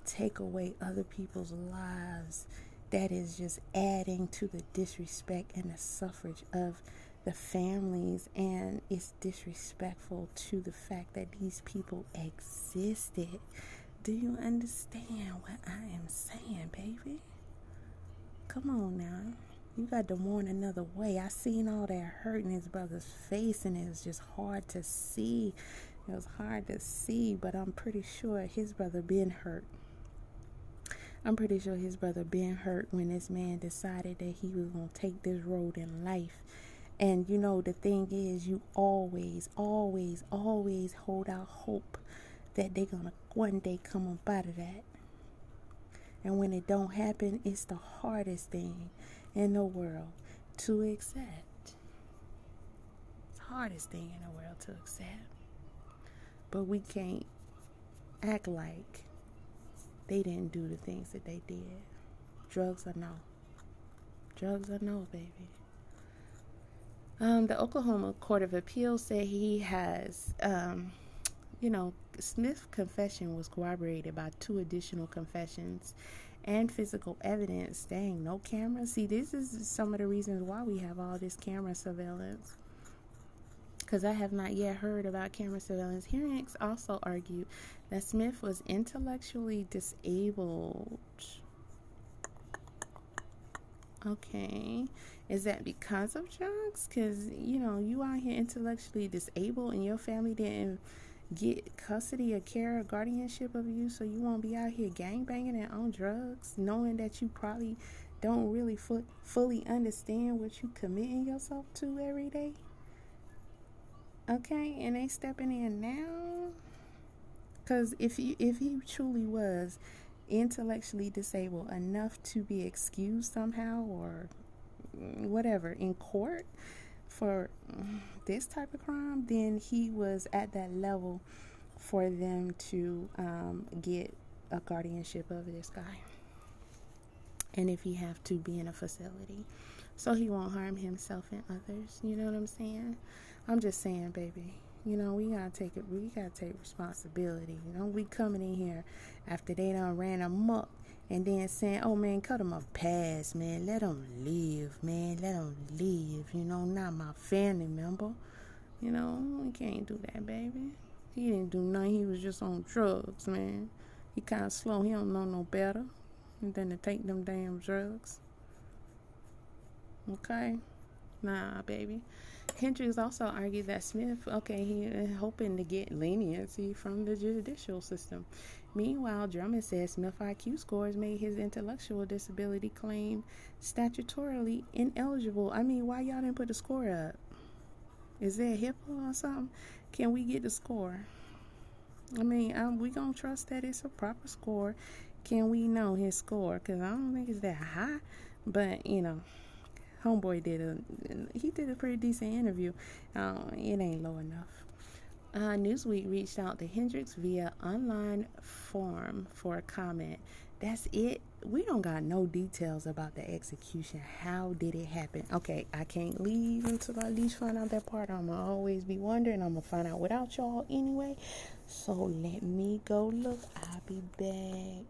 take away other people's lives, that is just adding to the disrespect and the suffrage of the families, and it's disrespectful to the fact that these people existed. Do you understand what I am saying, baby? Come on now. You got to mourn another way. I seen all that hurt in his brother's face, and it was just hard to see. It was hard to see, but I'm pretty sure his brother been hurt. I'm pretty sure his brother been hurt when this man decided that he was going to take this road in life. And you know, the thing is, you always hold out hope that they're going to one day come up out of that. And when it don't happen, it's the hardest thing in the world to accept. It's the hardest thing in the world to accept. But we can't act like they didn't do the things that they did. Drugs or no. Drugs or no, baby. The Oklahoma Court of Appeals said he has, Smith's confession was corroborated by 2 additional confessions and physical evidence. Dang, no cameras. See, this is some of the reasons why we have all this camera surveillance. Because I have not yet heard about camera surveillance. Hearings also argued that Smith was intellectually disabled. Okay. Is that because of drugs? Because, you out here intellectually disabled and your family didn't get custody or care or guardianship of you, so you won't be out here gangbanging and on drugs, knowing that you probably don't really fully understand what you committing yourself to every day. Okay, and they stepping in now. Because if he truly was intellectually disabled enough to be excused somehow or whatever in court for this type of crime, then he was at that level for them to get a guardianship over this guy. And if he have to be in a facility, so he won't harm himself and others. You know what I'm saying? I'm just saying, baby. We gotta take it. We gotta take responsibility. We coming in here after they done ran amok and then saying, "Oh man, cut them a pass, man. Let them live, man. Let them live." Not my family member. We can't do that, baby. He didn't do nothing. He was just on drugs, man. He kind of slow. He don't know no better than to take them damn drugs. Okay? Nah, baby. Hendricks also argued that Smith, he is hoping to get leniency from the judicial system. Meanwhile, Drummond says Smith's IQ scores made his intellectual disability claim statutorily ineligible. I mean, why y'all didn't put the score up? Is there HIPAA or something? Can we get the score? I mean, we gonna trust that it's a proper score. Can we know his score? Because I don't think it's that high. But, homeboy did a pretty decent interview. It ain't low enough. Newsweek reached out to Hendricks via online form for a comment. That's it. We don't got no details about the execution. How did it happen? Okay, I can't leave until I at least find out that part. I'm going to always be wondering. I'm going to find out without y'all anyway. So let me go look. I'll be back.